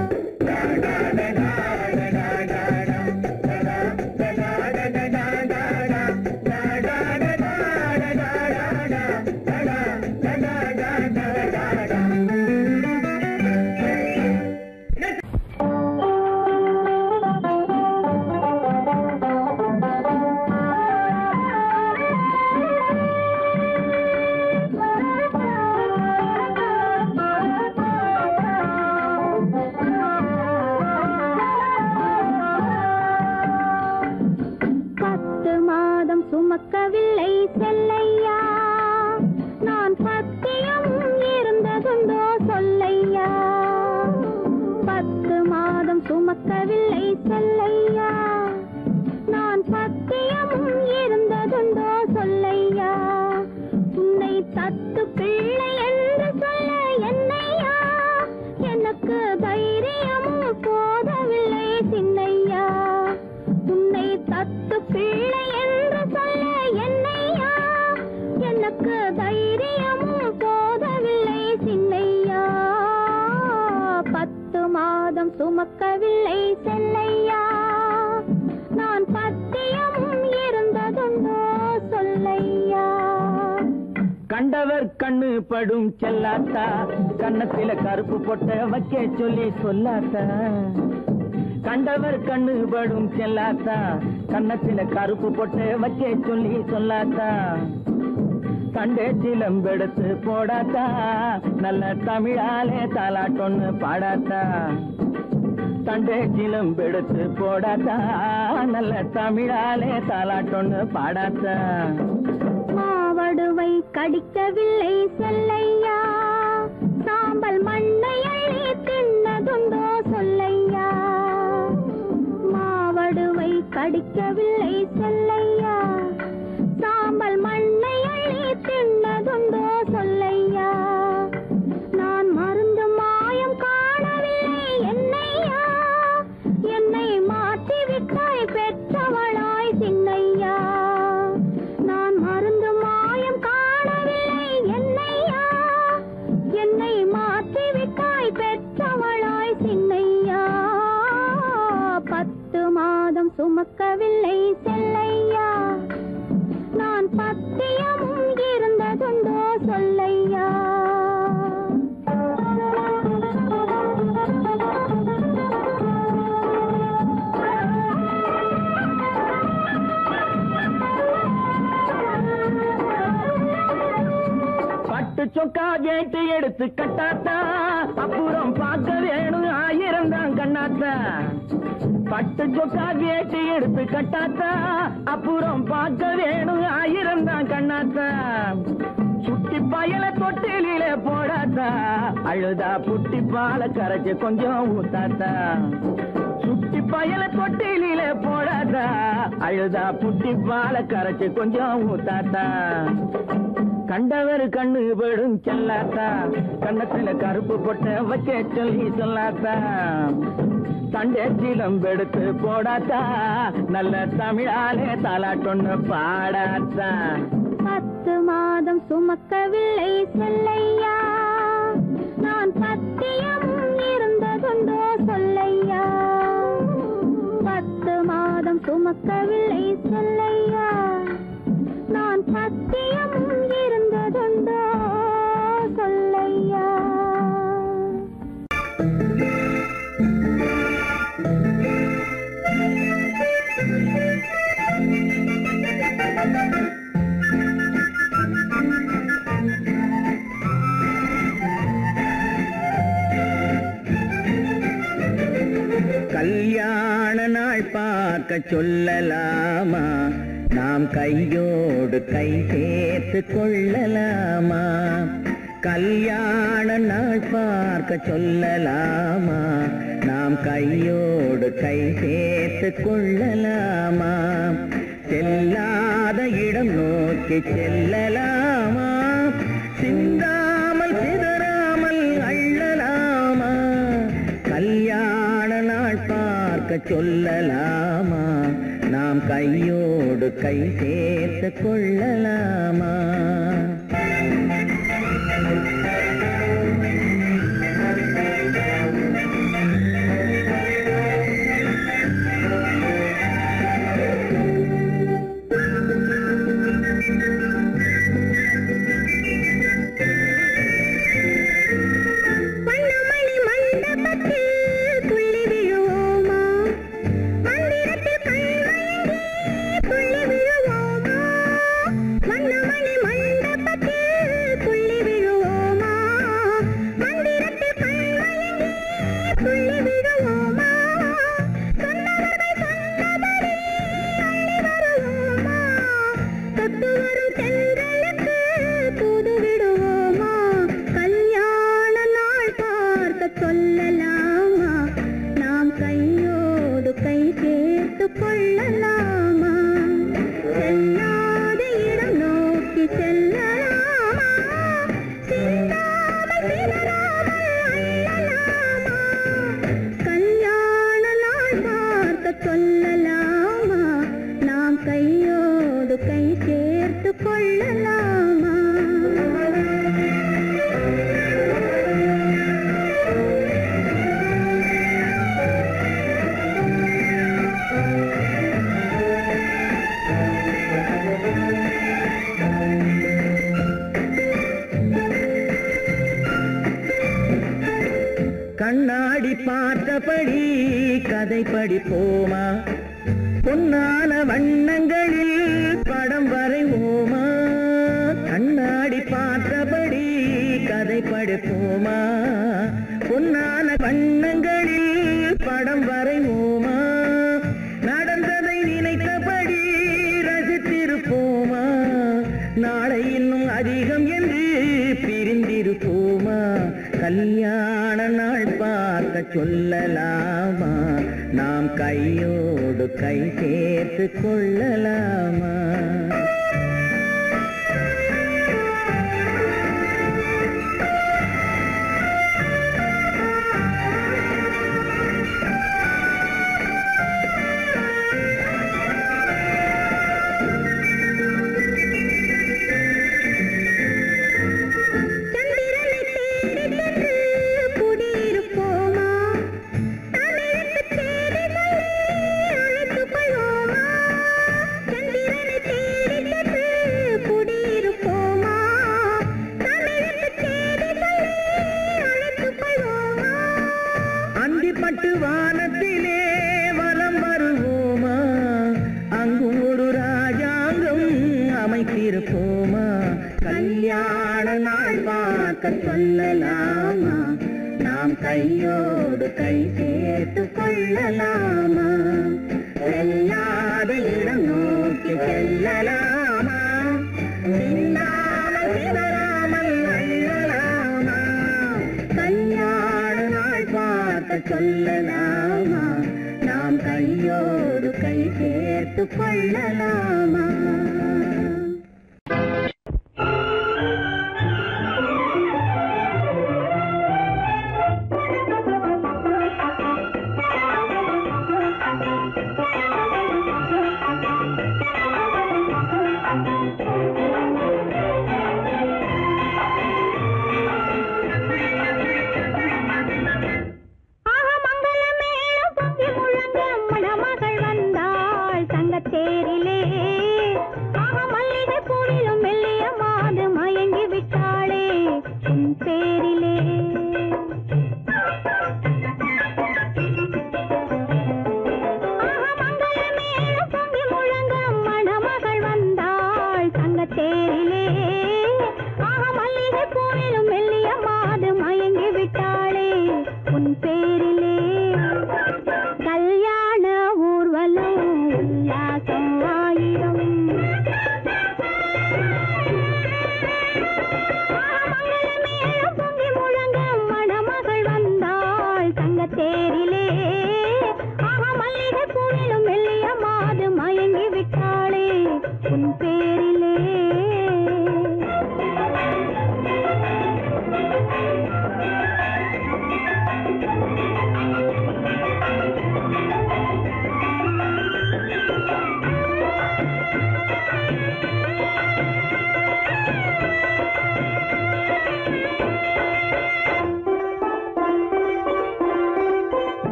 சுமக்கவில்லை செல்லையா நான் பத்தியமும் இருந்ததுண்டோ சொல்லையா கண்டவர் கண்ணு படும் செல்லாத்தா கண்ணத்தில கருப்பு பொட்ட வைக்க சொல்லி சொல்லாத்தா கண்டவர் கண்ணு படும் செல்லாத்தா கண்ணத்தில கருப்பு பொட்ட வைக்க சொல்லி சொல்லாத்தா கண்டே சிலம்பெடுத்து போடாத்தா நல்ல தமிழாலே தாலாட்டொன்னு பாடாத்தா கண்டே சிலம்பெடுத்து போடாத்தா நல்ல தமிழாலே தாலாட்டொன்னு பாடாத்தா மாவடுவை கடிக்கவில்லை செல்லையா சாம்பல் மண்ணை அள்ளி தின்னதுண்டோ சொல்லையா மாவடுவை கடிக்கவில்லை செல்லையா சாம்பல் மண்ணை அள்ளி தின்னதுண்டோ சொல்லையா நான் மருந்து மாயம் காணவில்லை என்னையா என்னை மாற்றி விட்டாய் பெற்றவளாய் சின்னையா நான் மருந்து மாயம் காணவில்லை என்னையா என்னை மாற்றி விட்டாய் பெற்றவளாய் சின்னையா 10 மாதம் சுமக்கவில்லை செல்லையா நான் பத்தியமும் இருந்ததுண்டோ சொல்லையா பட்டு சொக்கா கேட்டு எடுத்து கட்டாத்தா அப்புறம் பார்க்க வேணும் 1000 தான் கண்ணாத்தா பட்டு சொக்கா கேட்டு எடுத்து கட்டாத்தா அப்புறம் பார்க்க வேணும் 1000 தான் கண்ணாத்தா சுட்டி பயல தொட்டில போடாத்தா அழுதா புட்டி பால கரைச்சு கொஞ்சம் ஊத்தாத்தா சுட்டி பயல தொட்டில போடாத்தா அழுதா புட்டி பால கரைச்சு கொஞ்சம் ஊத்தாத்தா கண்டவர் கண்ணு படும் செல்லாத்தா கண்ணத்துல கருப்பு பொட்ட வைக்க சொல்லி சொல்லாத்தா கண்டே சிலம்பெடுத்து போடாத்தா நல்ல தமிழாலே தாலாட்டொன்னு பாடாத்தா 10 மாதம் சுமக்கவில்லை செல்லையா நான் பத்தியமும் இருந்ததுண்டோ சொல்லையா 10 மாதம் சுமக்கவில்லை செல்லையா நான் பத்தியமும் இருந்ததுண்டோ சொல்லையா கல்யாண நாள் பார்க்க சொல்லலாமா நாம் கையோடு கை சேர்த்து கொள்ளலாமா கல்யாண நாள் பார்க்க சொல்லலாமா நாம் கையோடு கை சேர்த்து கொள்ளலாமா செல்லாத இடம் நோக்கி செல்லலாமா சிந்தாமல் சிதறாமல் அள்ளலாமா கல்யாண நாள் பார்க்க சொல்லலாமா நாம் கையோடு கை சேர்த்து கொள்ளலாமா மணி கண்ணாடி பார்த்தபடி கதை படிப்போமா பொன்னான வண்ணங்களில் படம் வரைவோமா கண்ணாடி பார்த்தபடி கதை படிப்போமா பொன்னான வண்ணங்களில் படம் வரைவோமா நடந்ததை நினைத்தபடி ரசித்திருப்போமா நாளை இன்னும் அதிகம் என்று பிரிந்திருப்போமா கல்யாண நாள் பார்க்க சொல்லலாமா நாம் கையோடு கை சேர்த்து கொள்ளலாமா வானத்திலே வலம் வருவோமா அங்கும் ஒரு ராஜாங்கம் அமைத்திருப்போமா கல்யாண நாள் பார்க்க சொல்லலாமா நாம் கையோடு கை சேர்த்து கொள்ளலாமா செல்லாத இடம் நோக்கி செல்லலாமா சிந்தாமல் சிதறாமல் அள்ளலாமா கல்யாண நாள் பார்க்க சொல்லலாமா நாம் கையோடு கை சேர்த்து கொள்ளலாமா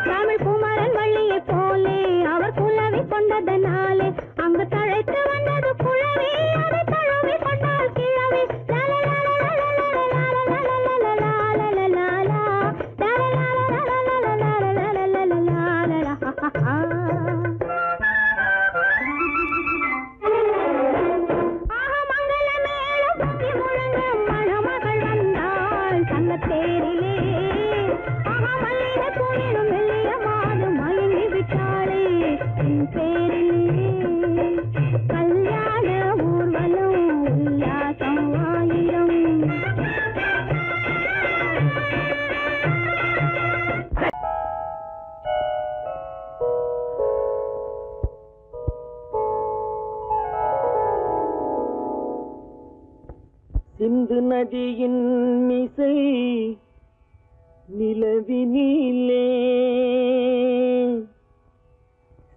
தமிழ் குமரன் வள்ளியை போலே அவர் குலவி கொண்டதனாலே அங்கு தழைத்து வந்தது குழவி அதை தழுவி கொண்டால் கிழவி மணமகள் வந்தாள் தங்கத்தேரிலே போயிடும் வெள்ளிய மாது மயங்கி விட்டாளே என் பேரிலே கல்யாண ஊர்வலம் உல்லாசம் ஆயிரம் சிந்து நதியின் மிசை நிலவினிலே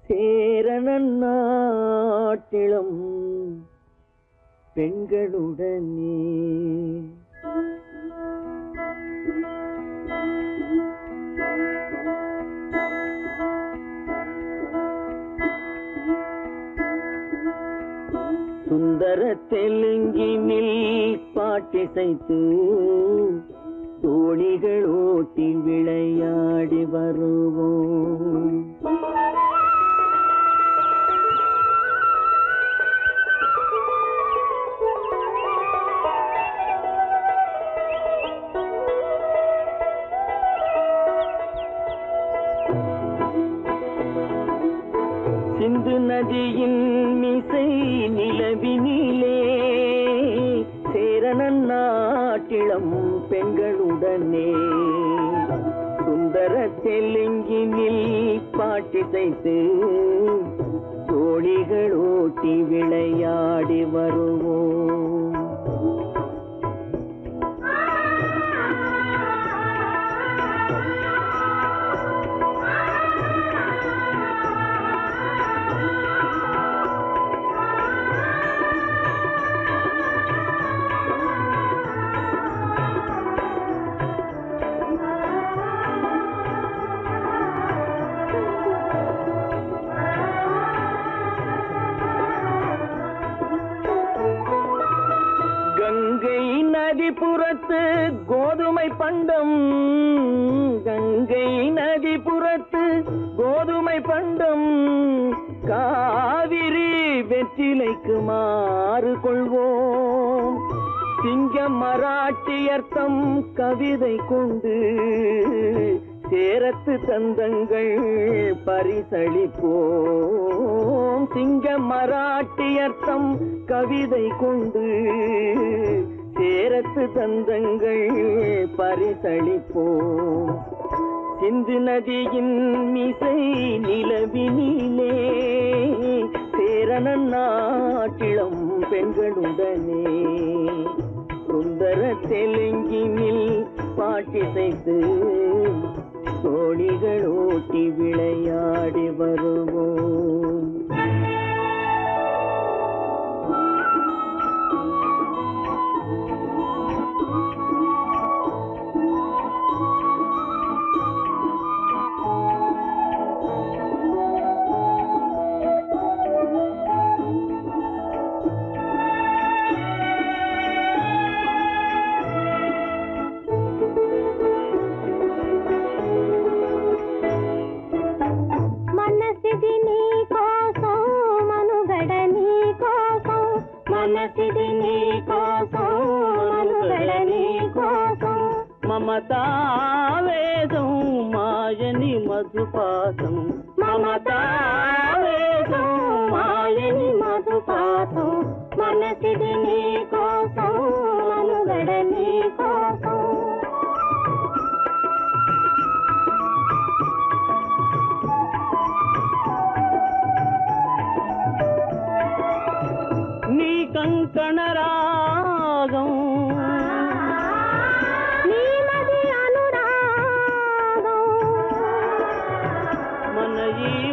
சேரணன் நாட்டிளம் பெண்களுடனே சுந்தர தெலுங்கினில் பாட்டிசைத்து தோணிகள் ஓட்டி விளையாடி வருவோம். சிந்து நதியின் மிசை நிலவினிலே சேரணன் நாட்டிளம் பெண்களுடனே சுந்தர தெலுங்கினில் பாட்டிசைத்து தோணிகள் ஓட்டி விளையாடி வருவோம். கங்கை நதிபுறத்து கோதுமை பண்டம், கங்கை நதிபுறத்து கோதுமை பண்டம், காவிரி வெற்றிலைக்கு மாறு கொள்வோம். சிங்க மராட்டியர்த்தம் கவிதை கொண்டு சேரத்து தந்தங்கள் பரிசளிப்போம். சிங்க மராட்டியர்த்தம் கவிதை கொண்டு சேரத்து தந்தங்கள் பரிசளிப்போம். சிந்து நதியின் மிசை நிலவினிலே சேரணன் நாட்டிளம் பெண்களுடனே சுந்தர தெலுங்கினில் பாட்டிசைத்து தோணிகள் ஓட்டி விளையாடி வருவோம். మమతావేదం మాయని మధుపాతం, మమతావేదం మాయని మధుపాతం, మనసిది నీ కోసం మనుగడ నీ కోసం. నీ కంకణ రాగం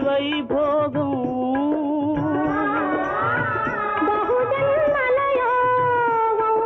వైభోగం బహుజన్మల యోగం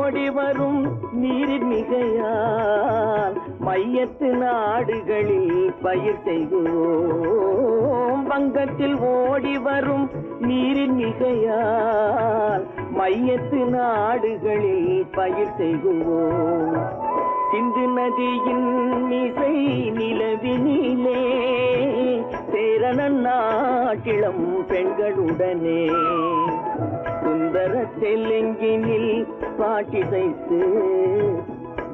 ஓடி வரும் நீரின் மிகையால் மையத்து நாடுகளில் பயிர் செய்குவோம். வங்கத்தில் ஓடி வரும் நீரின் மிகையால் மையத்து நாடுகளில் பயிர் செய்குவோம். சிந்து நதியின் இசை நிலவினிலே சேரணன் நாட்டிளம் பெண்களுடனே சுந்தர தெலுங்கினில் பாட்டிசைத்து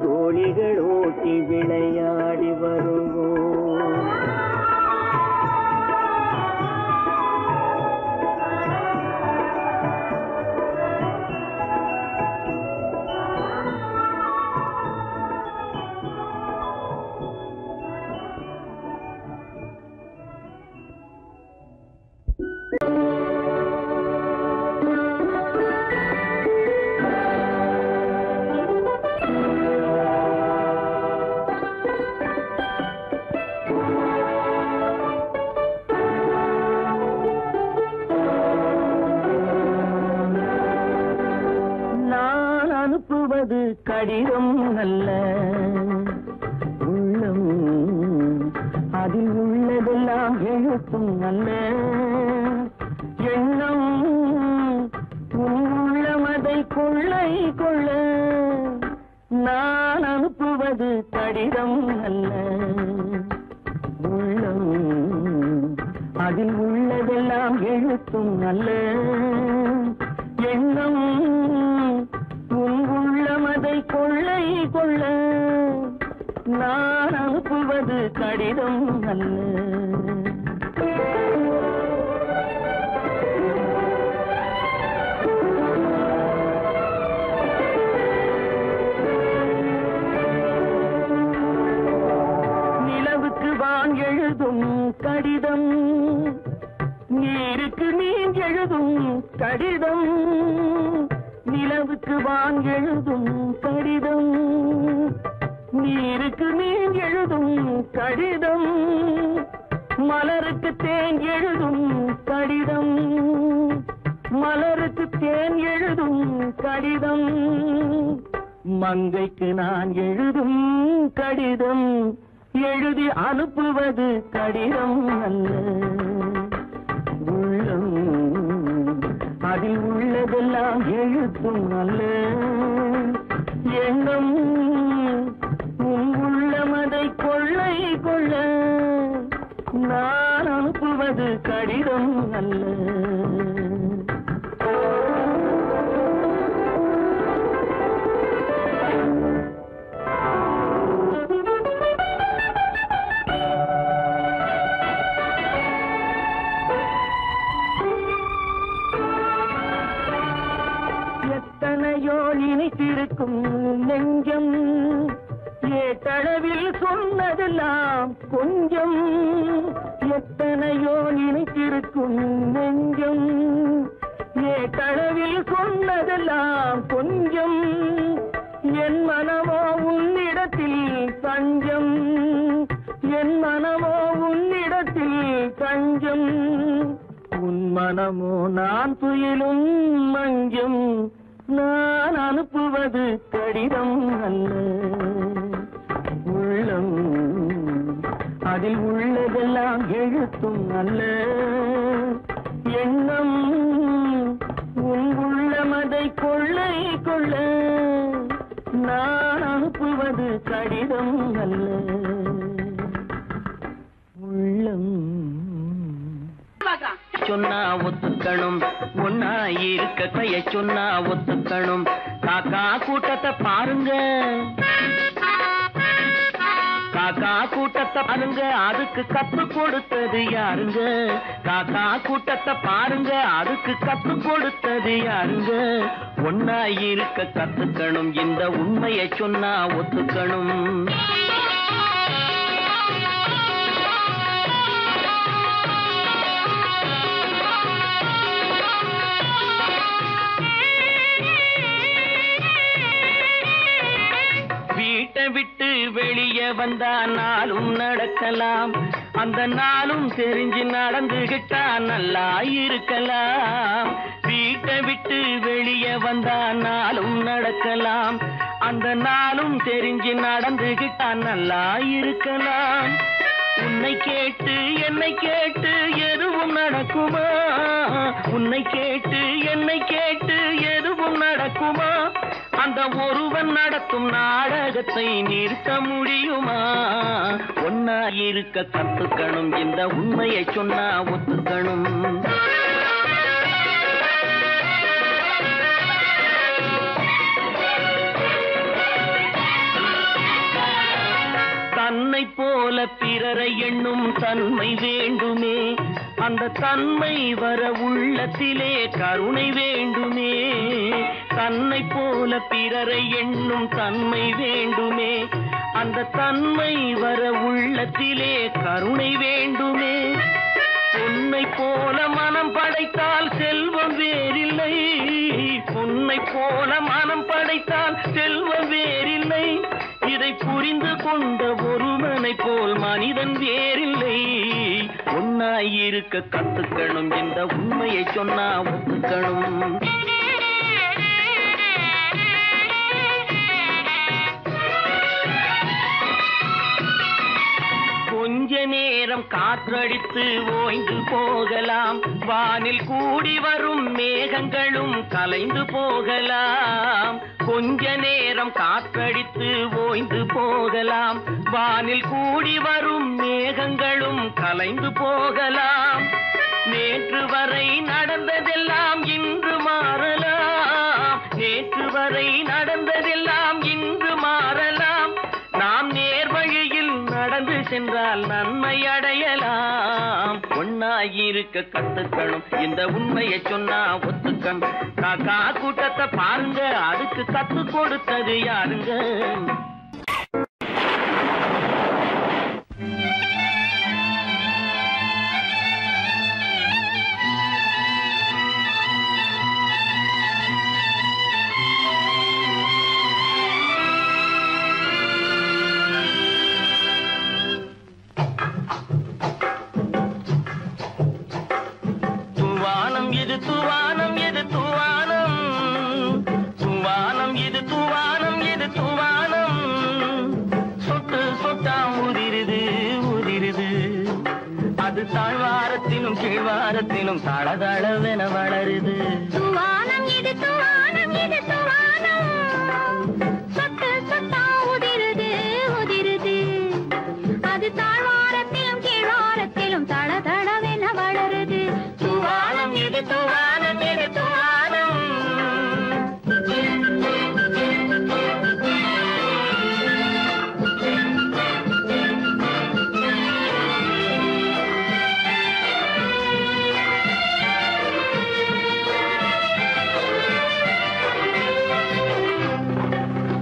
தோழிகள் ஓட்டி விளையாடி வருவோம். அனுப்புவது கடிதம் அல்ல, உள்ளம் அதில் உள்ளதெல்லாம் எழுத்தும் அல்ல. எண்ணம் உள்ளமதை கொள்ளை கொள்ள. நான் அனுப்புவது கடிதம் அல்ல, உள்ளம் அதில் உள்ளதெல்லாம் எழுத்தும் அல்ல. எண்ணம் உள்ளமதை கொள்ளை கொள்ள. நான் அனுப்புவது கடிதம் அல்ல. நிலவுக்கு வான் எழுதும் கடிதம், நீருக்கு நீர் எழுதும் கடிதம். நிலவுக்கு வான் எழுதும் கடிதம், நீருக்கு நீர் எழுதும் கடிதம். மலருக்கு தேன் எழுதும் கடிதம், மலருக்கு தேன் எழுதும் கடிதம். மங்கைக்கு நான் எழுதும் கடிதம், எழுதி அனுப்புவது கடிதம் அல்ல. உள்ளம் அதில் உள்ளதெல்லாம் எழுத்தும் அல்ல. எண்ணம் உள்ளமதை கொள்ளை கொள்ள. நான் அனுப்புவது கடிதம் அல்ல. எத்தனையோ நினைத்திருக்கும் நெஞ்சம், ஏட்டளவில் சொன்னதெல்லாம் கொஞ்சம். எத்தனையோ நினைத்திருக்கும் நெஞ்சம், ஏட்டளவில் சொன்னதெல்லாம் கொஞ்சம். என் மனமோ உன்னிடத்தில் தஞ்சம், என் மனமோ உன்னிடத்தில் தஞ்சம். உன் மனமோ நான் துயிலும் மஞ்சம். நான் அனுப்புவது கடிதம் அல்ல. உள்ளம் அதில் உள்ளதெல்லாம் எழுத்தும் அல்ல. எண்ணம் உன் உள்ளமதை கொள்ளை கொள்ள. நான் அனுப்புவது கடிதம் அல்ல. உள்ளம் சொன்னா ஒத்துக்கணும், ஒன்னா இருக்க கைய சொன்னா ஒத்துக்கணும். காக்கா கூட்டத்தை பாருங்க, காக்கா கூட்டத்தை பாருங்க, அதுக்கு கப்பு கொடுத்தது யாருங்க? காக்கா கூட்டத்தை பாருங்க, அதுக்கு கப்பு கொடுத்தது யாருங்க? ஒன்னா இருக்க கத்துக்கணும், இந்த உண்மையை சொன்னா ஒத்துக்கணும். வீட்டை விட்டு வெளியே வந்தா நாளும் நடக்கலாம், அந்த நாளும் தெரிஞ்சு நடந்துகிட்டா நல்லா இருக்கலாம். வீட்டை விட்டு விட்டு வெளியே வந்தா நாளும் நடக்கலாம், அந்த நாளும் தெரிஞ்சு நடந்துகிட்டா நல்லா இருக்கலாம். உன்னை கேட்டு என்னை கேட்டு எதுவும் நடக்குமா? உன்னை கேட்டு என்னை கேட்டு எதுவும் நடக்குமா? அந்த ஒருவன் நடத்தும் நாடகத்தை நிறுத்த முடியுமா? ஒன்னா இருக்க கத்துக்கணும், இந்த உண்மையை சொன்னா ஒத்துக்கணும். தன்னை போல பிறரை எண்ணும் தன்மை வேண்டுமே, அந்த தன்மை வர உள்ளத்திலே கருணை வேண்டுமே. தன்னை போல பிறரை எண்ணும் தன்மை வேண்டுமே, அந்த தன்மை வர உள்ளத்திலே கருணை வேண்டுமே. பொன்னை போல மனம் படைத்தால் செல்வம் வேறில்லை, பொன்னை போல மனம் படைத்தால் செல்வம் வேறில்லை. இதை புரிந்து கொண்ட ஒருவனை போல் மனிதன் வேறில்லை. ஒன்னாயிருக்க கத்துக்கணும், இந்த உண்மையை சொன்னா ஒத்துக்கணும். கொஞ்ச நேரம் காற்றடித்து ஓய்ந்து போகலாம், வானில் கூடி வரும் மேகங்களும் கலைந்து போகலாம். கொஞ்ச நேரம் காற்றடித்து ஓய்ந்து போகலாம், வானில் கூடி வரும் மேகங்களும் கலைந்து போகலாம். நேற்று வரை நடந்ததெல்லாம் இன்று மாறலாம், நேற்று வரை நடந்ததெல்லாம் இன்று மாறலாம். நாம் நேர்வழியில் நடந்து சென்றால் நன்மை அடையலாம். ஒன்னாயிருக்க கத்துக்கணும், இந்த உண்மையை சொன்னா ஒத்துக்கணும். காக்கா கூட்டத்தை பாருங்க, அதுக்கு கத்து கொடுத்தது யாருங்க? தூவானம் இது தூவானம் இது தூவானம், தூவானம் இது தூவானம் இது தூவானம். சொட்டு சொட்டா உதிருது உதிருது, அது தாழ்வாரத்திலும் கீழ்வாரத்திலும் தளதளவென வளருது. தூவானம் இது தூவானம் இது தூவானம், சொட்டு சொட்டா உதிருது உதிருது, அது தாழ்வாரத்திலும் கீழ்வாரத்திலும் தளதளவென வளருது. தூவானம் இது தூவானம் இது தூவானம்.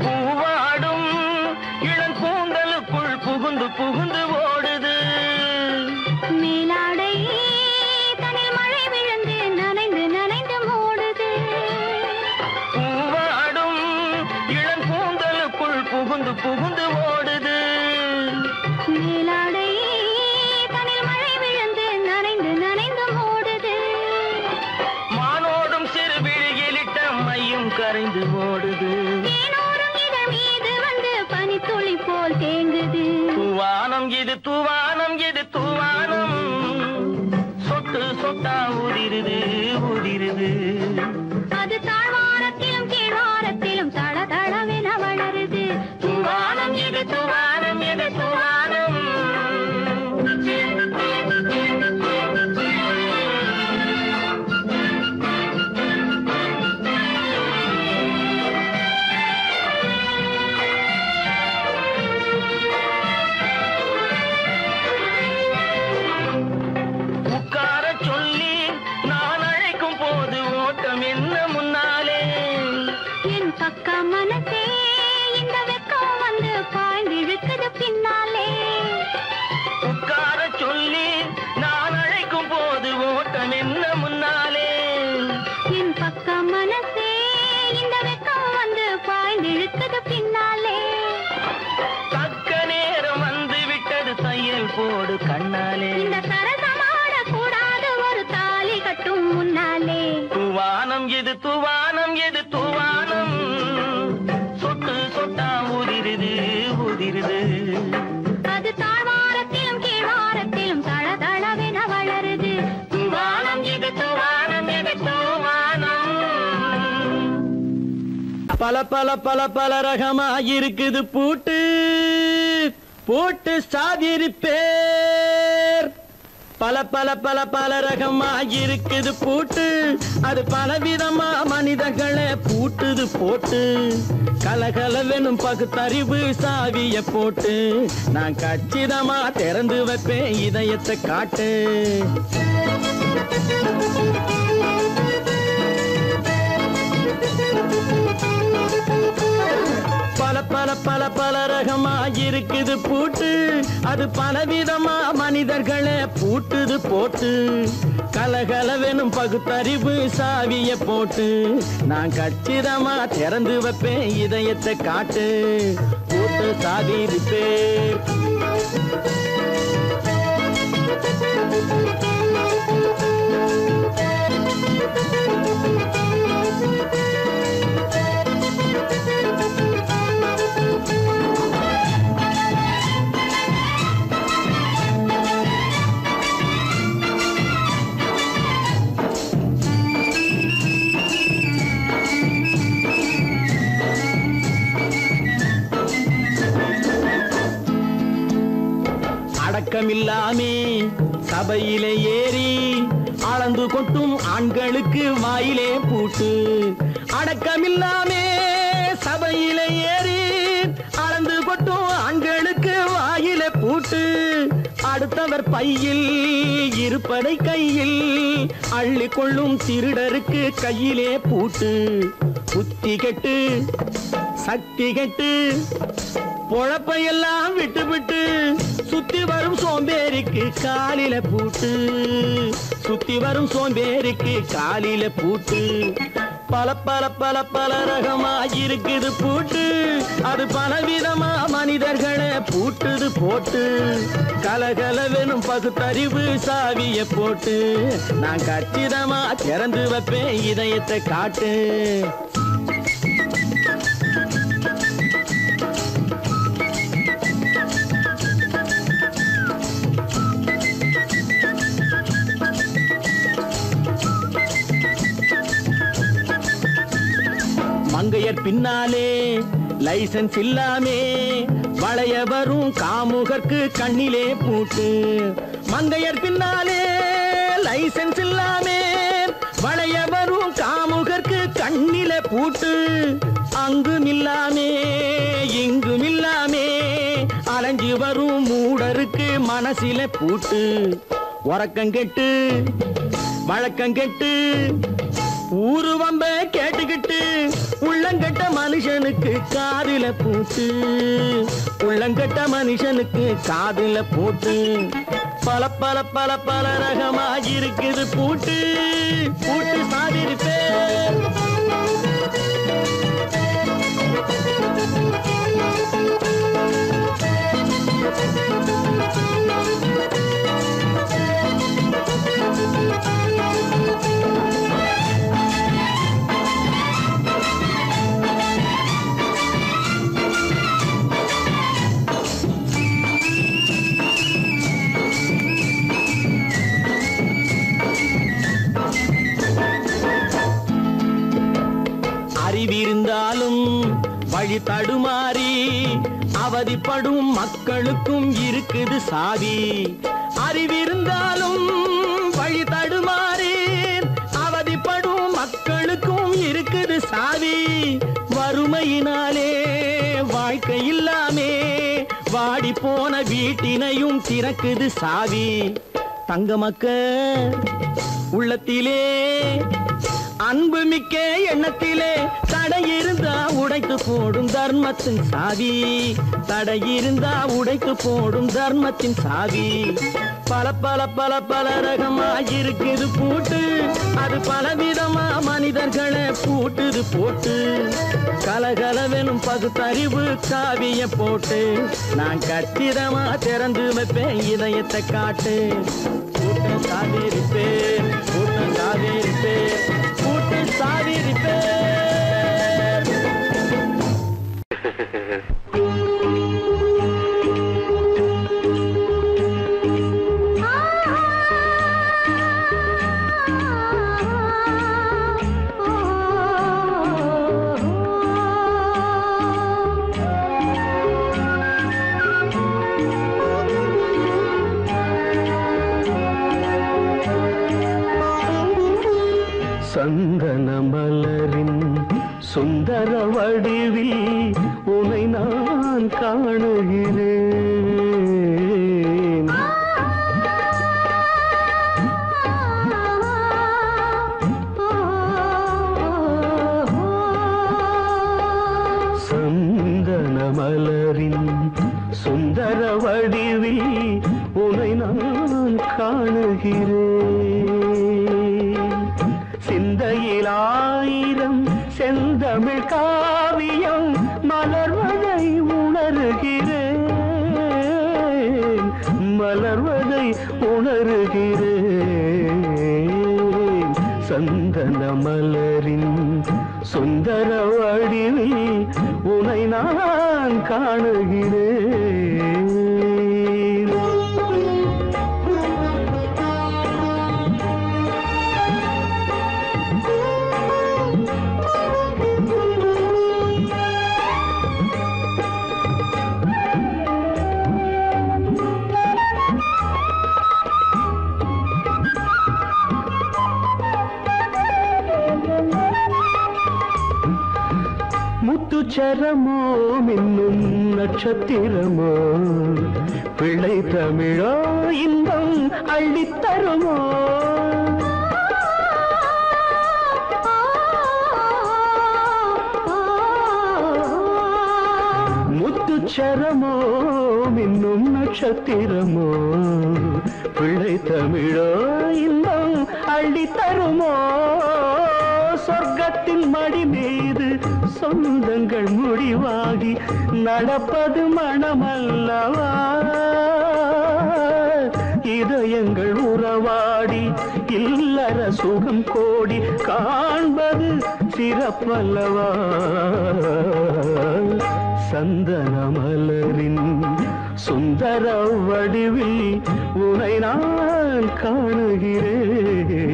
பூவாடும் இளங்கூந்தலுக்குள் புகுந்து புகுந்து ஓடுது, மேலாடை தனில் மழை விழுந்து நனைந்து நனைந்து மூடுது. பூவாடும் இளங்கூந்தலுக்குள் புகுந்து புகுந்து ஓடுது, மேலாடை தனில் மழை விழுந்து நனைந்து நனைந்து மூடுது. மானோடும் சிறு விழியிலிட்ட மையும் கரைந்து ஓடுது. தேனோரும் இதழ் மீது வந்து பனித்துளி போல் தேங்குது. தூவானம் இது தூவானம் இது தூவானம், சொட்டு சொட்டா உதிருது உதிருது, அது தாழ்வாரத்திலும் கீழ்வாரத்திலும் தளதளவென வளருது. தூவானம் இது தூவானம் இது தூவானம். உட்கார சொல்லி நான் அழைக்கும் போது ஓட்டம் என்ன முன்னாலே, என் பக்கம் மனசே இந்த வெக்கம் வந்து பாய்ந்திழுக்குது. தூவானம் எது தூவானம் சொட்டு சொட்டா உதிருது உதிருது அது தாழ்வாரத்திலும் கீழ்வாரத்திலும் தளதளவென வளருது தூவானம் எது தூவானம் எது தூவானம் பல பல பல பல ரகமா இருக்குது பூட்டு பூட்டு சாதிரி பேர் பல பல பல பல ரகமா இருக்குது பூட்டு அது பலவிதமா மனிதர்களை பூட்டுது போட்டு கலகலவெனும் பகுத்தறிவு சாவிய போட்டு நான் கச்சிதமா திறந்து வைப்பேன் இதயத்தை காட்டு பல பல பல பல ரகமா இருக்குது பூட்டு அது பலவிதமா மனிதர்களை பூட்டுது போட்டு கலகலவெனும் பகுத்தறிவு சாவிய போட்டு நான் கச்சிதமா திறந்து வைப்பேன் இதயத்தை காட்டு பூட்டு சாதிரி பேர் அடக்கமில்லாமே சபையிலே ஏறி அளந்து கொட்டும் ஆண்களுக்கு வாயிலே பூட்டு அடக்கமில்லாமே சபையிலே ஏறி அளந்து கொட்டும் ஆண்களுக்கு வாயிலே பூட்டு அடுத்தவர் பையில் இருப்பதை கையில் அள்ளி கொள்ளும் திருடருக்கு கையிலே பூட்டு புத்தி கெட்டு சக்தி கெட்டு பொழப்பையெல்லாம் விட்டு விட்டு சுத்தி வரும் சோம்பேறிக்கு காலில பூட்டு சுத்தி வரும் சோம்பேறிக்கு காலில பூட்டு பல பல பல பல ரகமா இருக்குது பூட்டு அது பலவிதமா மனிதர்களை பூட்டுது போட்டு கலகலவெனும் பகுத்தறிவு சாவிய போட்டு நான் கச்சிதமா திறந்து வைப்பேன் இதயத்தை காட்டு மங்கையர் பின்னாலே லைசன்ஸ் இல்லாமே வளைய வரும் காமுகர்க்கு கண்ணிலே பூட்டு மங்கையர் பின்னாலே லைசன்ஸ் இல்லாமே வளைய வரும் காமுகர்க்கு கண்ணிலே பூட்டு அங்கும் இல்லாமே இங்கும் இல்லாமே அலைஞ்சு வரும் மூடருக்கு மனசிலே பூட்டு உறக்கங்கெட்டு வழக்கங்கெட்டு ஊருவம்ப கேட்டுக்கிட்டு உள்ளங்கட்ட மனுஷனுக்கு காதில பூட்டு உள்ளங்கட்ட மனுஷனுக்கு காதில பூட்டு பல பல பல பல ரகமா இருக்குது பூட்டு பூட்டு சாதிரி பேர் அறிவிருந்தாலும் வழி தடுமாறி அவதிப்படும் மக்களுக்கும் இருக்குது சாவி அறிவிருந்தாலும் வழி தடுமாறி அவதிப்படும் மக்களுக்கும் இருக்குது சாவி வறுமையினாலே வாழ்க்கை இல்லாமே வாடி போன வீட்டினையும் திறக்குது சாவி தங்க மக்க உள்ளத்திலே அன்பு மிக்க எண்ணத்திலே தடை இருந்தா உடைத்து போடும் தர்மத்தின் சாவி தடை இருந்தா உடைத்து போடும் தர்மத்தின் சாவி பல பல பல பல ரகமா இருக்குது பூட்டு அது பலவிதமா மனிதர்களை பூட்டுது போட்டு கலகலவெனும் பகுத்தறிவு சாவிய போட்டு நான் கச்சிதமா திறந்து வைப்பேன் இதயத்தை காட்டு கூட்டம் சாதிருப்பேன் கூட்டம் சாதிருப்பேன் கூட்டு சாவி ரிப்பேர். சந்தன மலரின் சுந்தர வடிவில் உனை நான் காணுகிறேன். சந்தன மலரின் சுந்தர வடிவில் உனை நான் காணுகிறேன். சிந்தையில் ஆயிரம் செந்தமிழ் காவியம் மலர்வதை உணர்கிறேன். மலர்வதை உணர்கிறேன். சந்தன மலரின் சுந்தர வடிவில் உனை நான் காணுகிறேன். முத்துச்சரமோ மின்னும் நட்சத்திரமோ பிள்ளை தமிழோ இன்பம் அள்ளித்தருமோ. முத்துச்சரமோ மின்னும் நட்சத்திரமோ பிள்ளை தமிழோ இன்பம் அள்ளித்தருமோ. சொர்க்கத்தின் மடி மீது சொந்தங்கள் முடிவாகி நடப்பது மனமல்லவா. இதயங்கள் உறவாடி இல்லற சுகம் கோடி காண்பது சிறப்பல்லவா. சந்தன மலரின் சுந்தர வடிவில் உனை நான் காணுகிறேன்.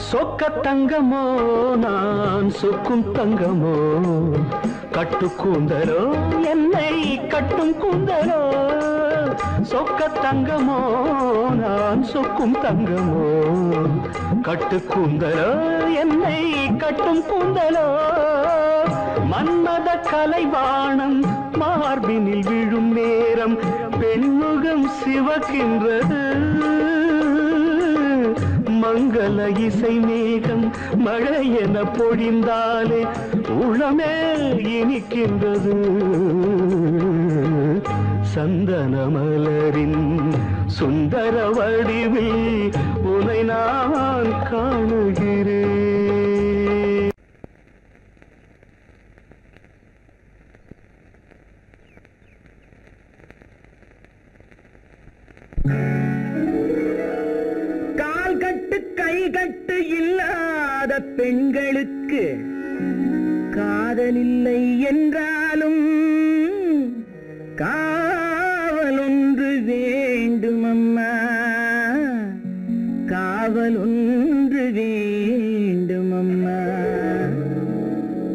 சொக்க தங்கமோ நான் சொக்கும் தங்கமோ கட்டு கூந்தலோ என்னை கட்டும் கூந்தலோ. சொக்க தங்கமோ நான் சொக்கும் தங்கமோ கட்டு கூந்தலோ என்னை கட்டும் கூந்தலோ. மன்மத கலைவாணம் மார்பினில் விழும் நேரம் பெண்முகம் சிவக்கின்றது. மங்கள இசை மேகம் மழை என பொழிந்தாலே உளமே இனிக்கின்றது. சந்தன மலரின் சுந்தர வடிவில் உனை நான் காணுகிறேன். கைகட்டு இல்லாத பெண்களுக்கு காதலில்லை என்றாலும் காவலொன்று வேண்டுமம்மா. காவலொன்று வேண்டுமம்மா.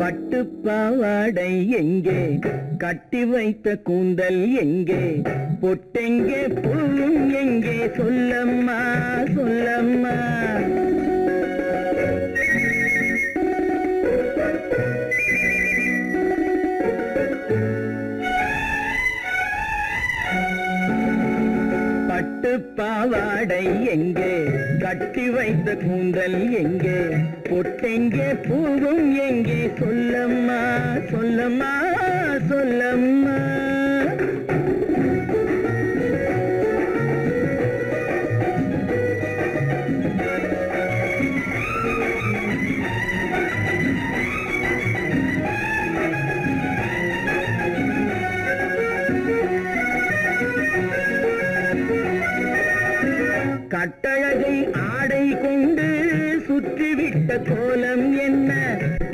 பட்டு பாவாடை எங்கே, கட்டி வைத்த கூந்தல் எங்கே, பொட்டெங்கே பூவும் எங்கே, சொல்லம்மா சொல்லம்மா. பட்டு பாவாடை எங்கே, கட்டி வைத்த கூந்தல் எங்கே, பொட்டெங்கே பூவும் எங்கே, சொல்லம்மா சொல்லம்மா சொல்லம்மா. கட்டழகை ஆடை கொண்டு சுற்றிவிட்ட கோலம் என்ன,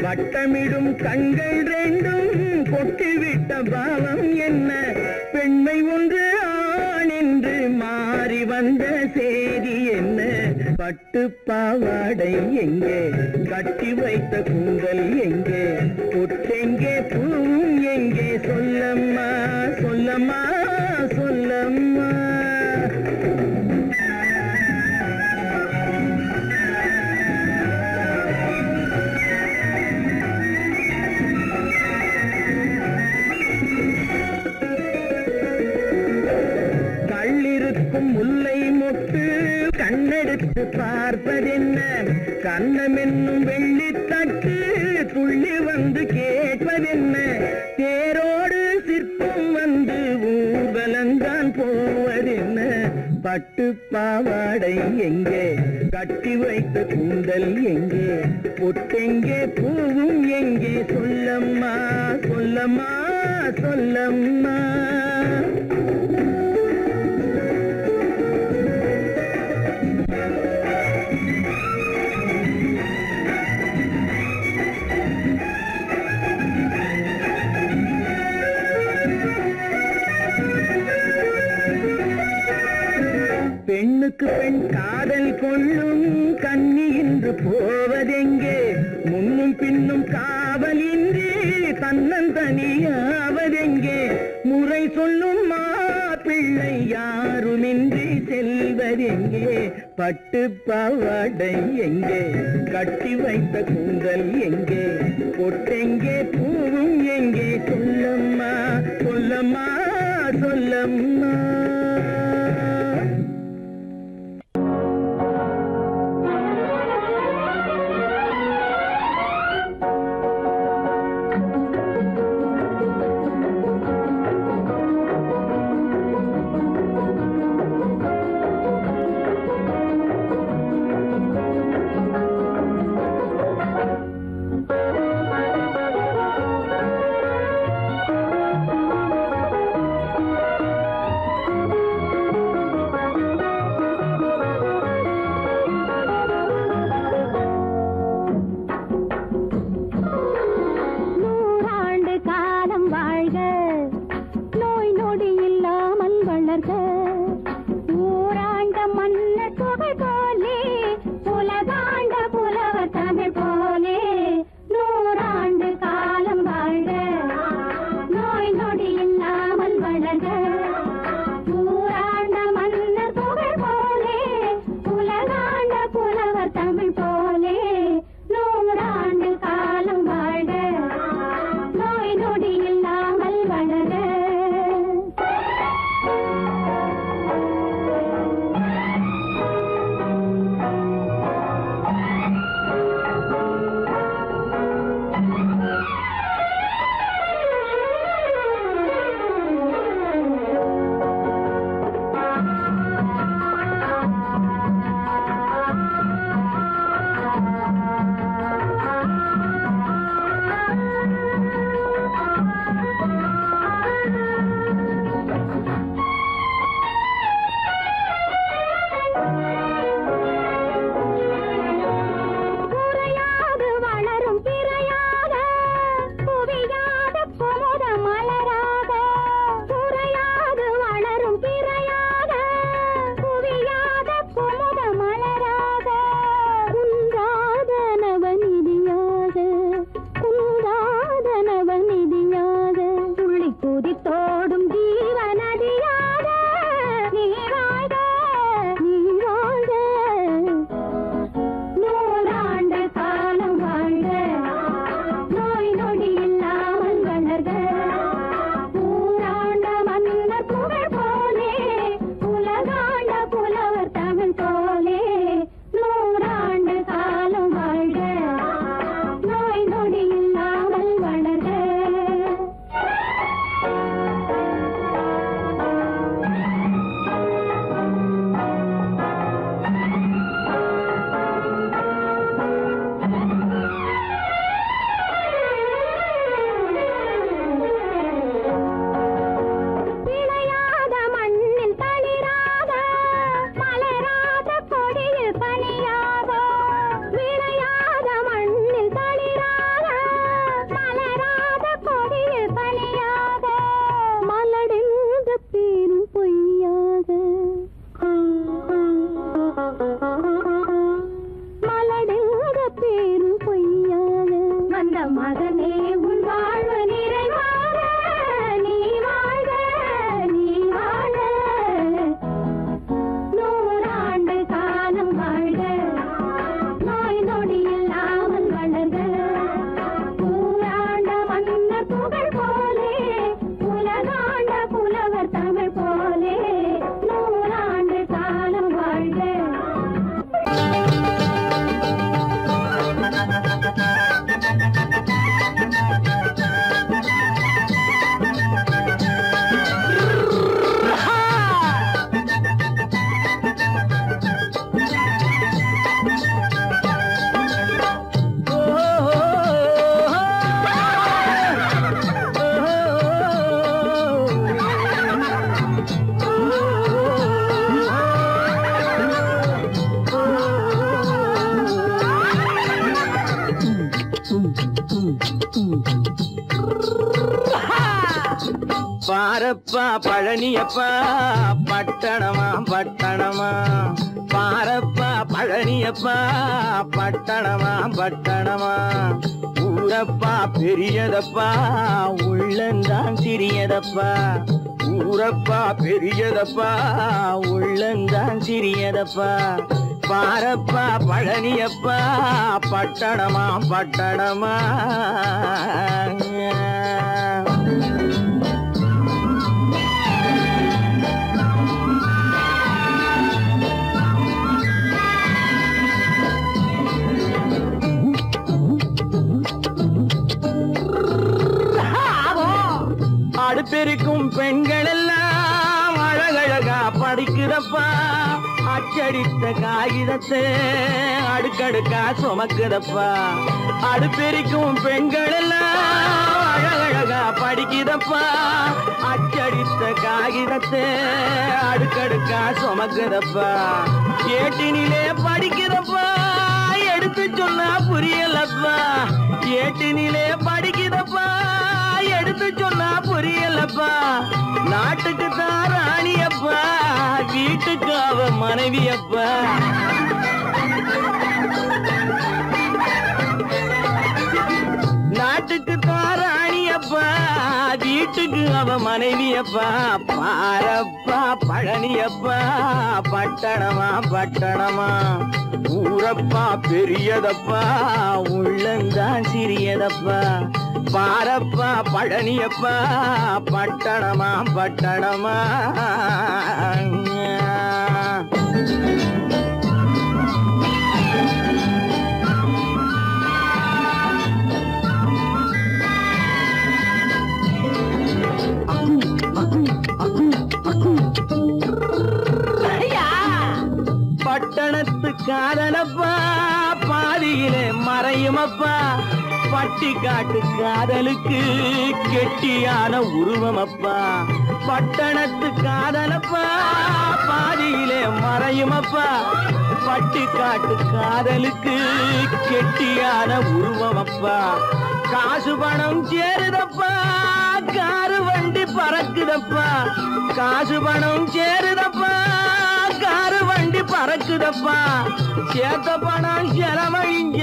வட்டமிடும் கண்கள் ரெண்டும் கொட்டிவிட்ட பாவம் என்ன, பெண்மை ஒன்று ஆண் என்று மாறி வந்த செய்தி என்ன, பட்டு பாவாடை எங்கே, கட்டி வைத்த கூந்தல் எங்கே, பொட்டெங்கே பூவும் எங்கே, சொல்லம்மா சொல்லம்மா சொல்லம்மா. முல்லை மொட்டு கண்ணெடுத்து பார்ப்பதென்ன, கண்ணம் என்னும் வெள்ளித்தட்டு துள்ளி வந்து கேட்பதென்ன, தேரோடு சிற்பம் வந்து ஊர்வலந்தான் போவதென்ன, பட்டு பாவாடை எங்கே, கட்டி வைத்த கூந்தல் எங்கே, பொட்டெங்கே பூவும் எங்கே, சொல்லம்மா சொல்லம்மா சொல்லம்மா. பெண்ணுக்கு பெண் காதல் கொள்ளும் கன்னி இன்று போவதெங்கே, முன்னும் பின்னும் காவலின்றி தன்னந்தனியாவதெங்கே, முறை சொல்லும் மாப்பிள்ளை யாருமின்றி செல்வதெங்கே, பட்டு பாவாடை எங்கே, கட்டி வைத்த கூந்தல் எங்கே, பொட்டெங்கே பூவும் எங்கே, சொல்லம்மா சொல்லம்மா சொல்லம்மா. பாரப்பா பழனியப்பா பட்டணமா பட்டணமா பாரப்பா பழனியப்பா பட்டணமா பட்டணமா ஊரப்பா பெரியதப்பா உள்ளந்தான் சிறியதப்பா ஊரப்பா பெரியதப்பா உள்ளந்தான் சிறியதப்பா பாரப்பா பழனியப்பா பட்டணமா பட்டணமா அடுப்பெருக்கும் பெண்கள் எல்லாம் அழகழகா படிக்குதப்பா அச்சடித்த காகிதத்தை அடுக்கடுக்கா சுமக்குதப்பா அடுப்பெருக்கும் பெண்கள் எல்லாம் அழகழகா படிக்குதப்பா அச்சடித்த காகிதத்தை அடுக்கடுக்கா சுமக்குதப்பா ஏட்டினிலே படிக்குதப்பா எடுத்து சொன்னா புரியலப்பா ஏட்டினிலே படிக்குதப்பா எடுத்து சொன்னா புரியலப்பா நாட்டுக்கு தான் ராணியப்பா வீட்டுக்கு அவ மனைவியப்பா நாட்டுக்கு தான் ராணியப்பா வீட்டுக்கு அவ மனைவியப்பா பாரப்பா பழனியப்பா பட்டணமா பட்டணமா ஊரப்பா பெரியதப்பா உள்ளந்தான் சிறியதப்பா பாரப்பா பழனியப்பா பட்டணமா பட்டணமா பட்டணத்து காதலப்பா பாதியிலே மறையுமப்பா பட்டி காட்டு காதலுக்கு கெட்டியான உருவமப்பா பட்டணத்து காதலப்பா பாதியிலே மறையுமப்பா பட்டி காட்டு காதலுக்கு கெட்டியான உருவமப்பா காசு பணம் சேருதப்பா காரு வண்டி பறக்குதப்பா காசு பணம் சேருதப்பா காரு வண்டி பறக்குதப்பா சேத்த பணம் செலவழிஞ்ச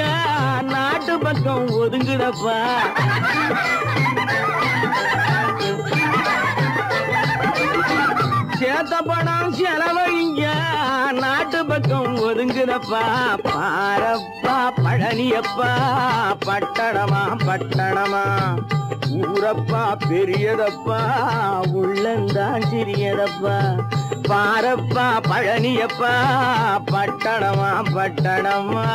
நாட்டு பக்கம் ஒதுங்குதப்பா சேத்த பணம் செலவழிஞ்ச நாட்டு பக்கம் ஒதுங்குதப்பா பாரப்பா பழனியப்பா பட்டணமா பட்டணமா ஊரப்பா பெரியதப்பா உள்ளந்தான் சிறியதப்பா பாரப்பா பழனியப்பா பட்டணமா பட்டணமா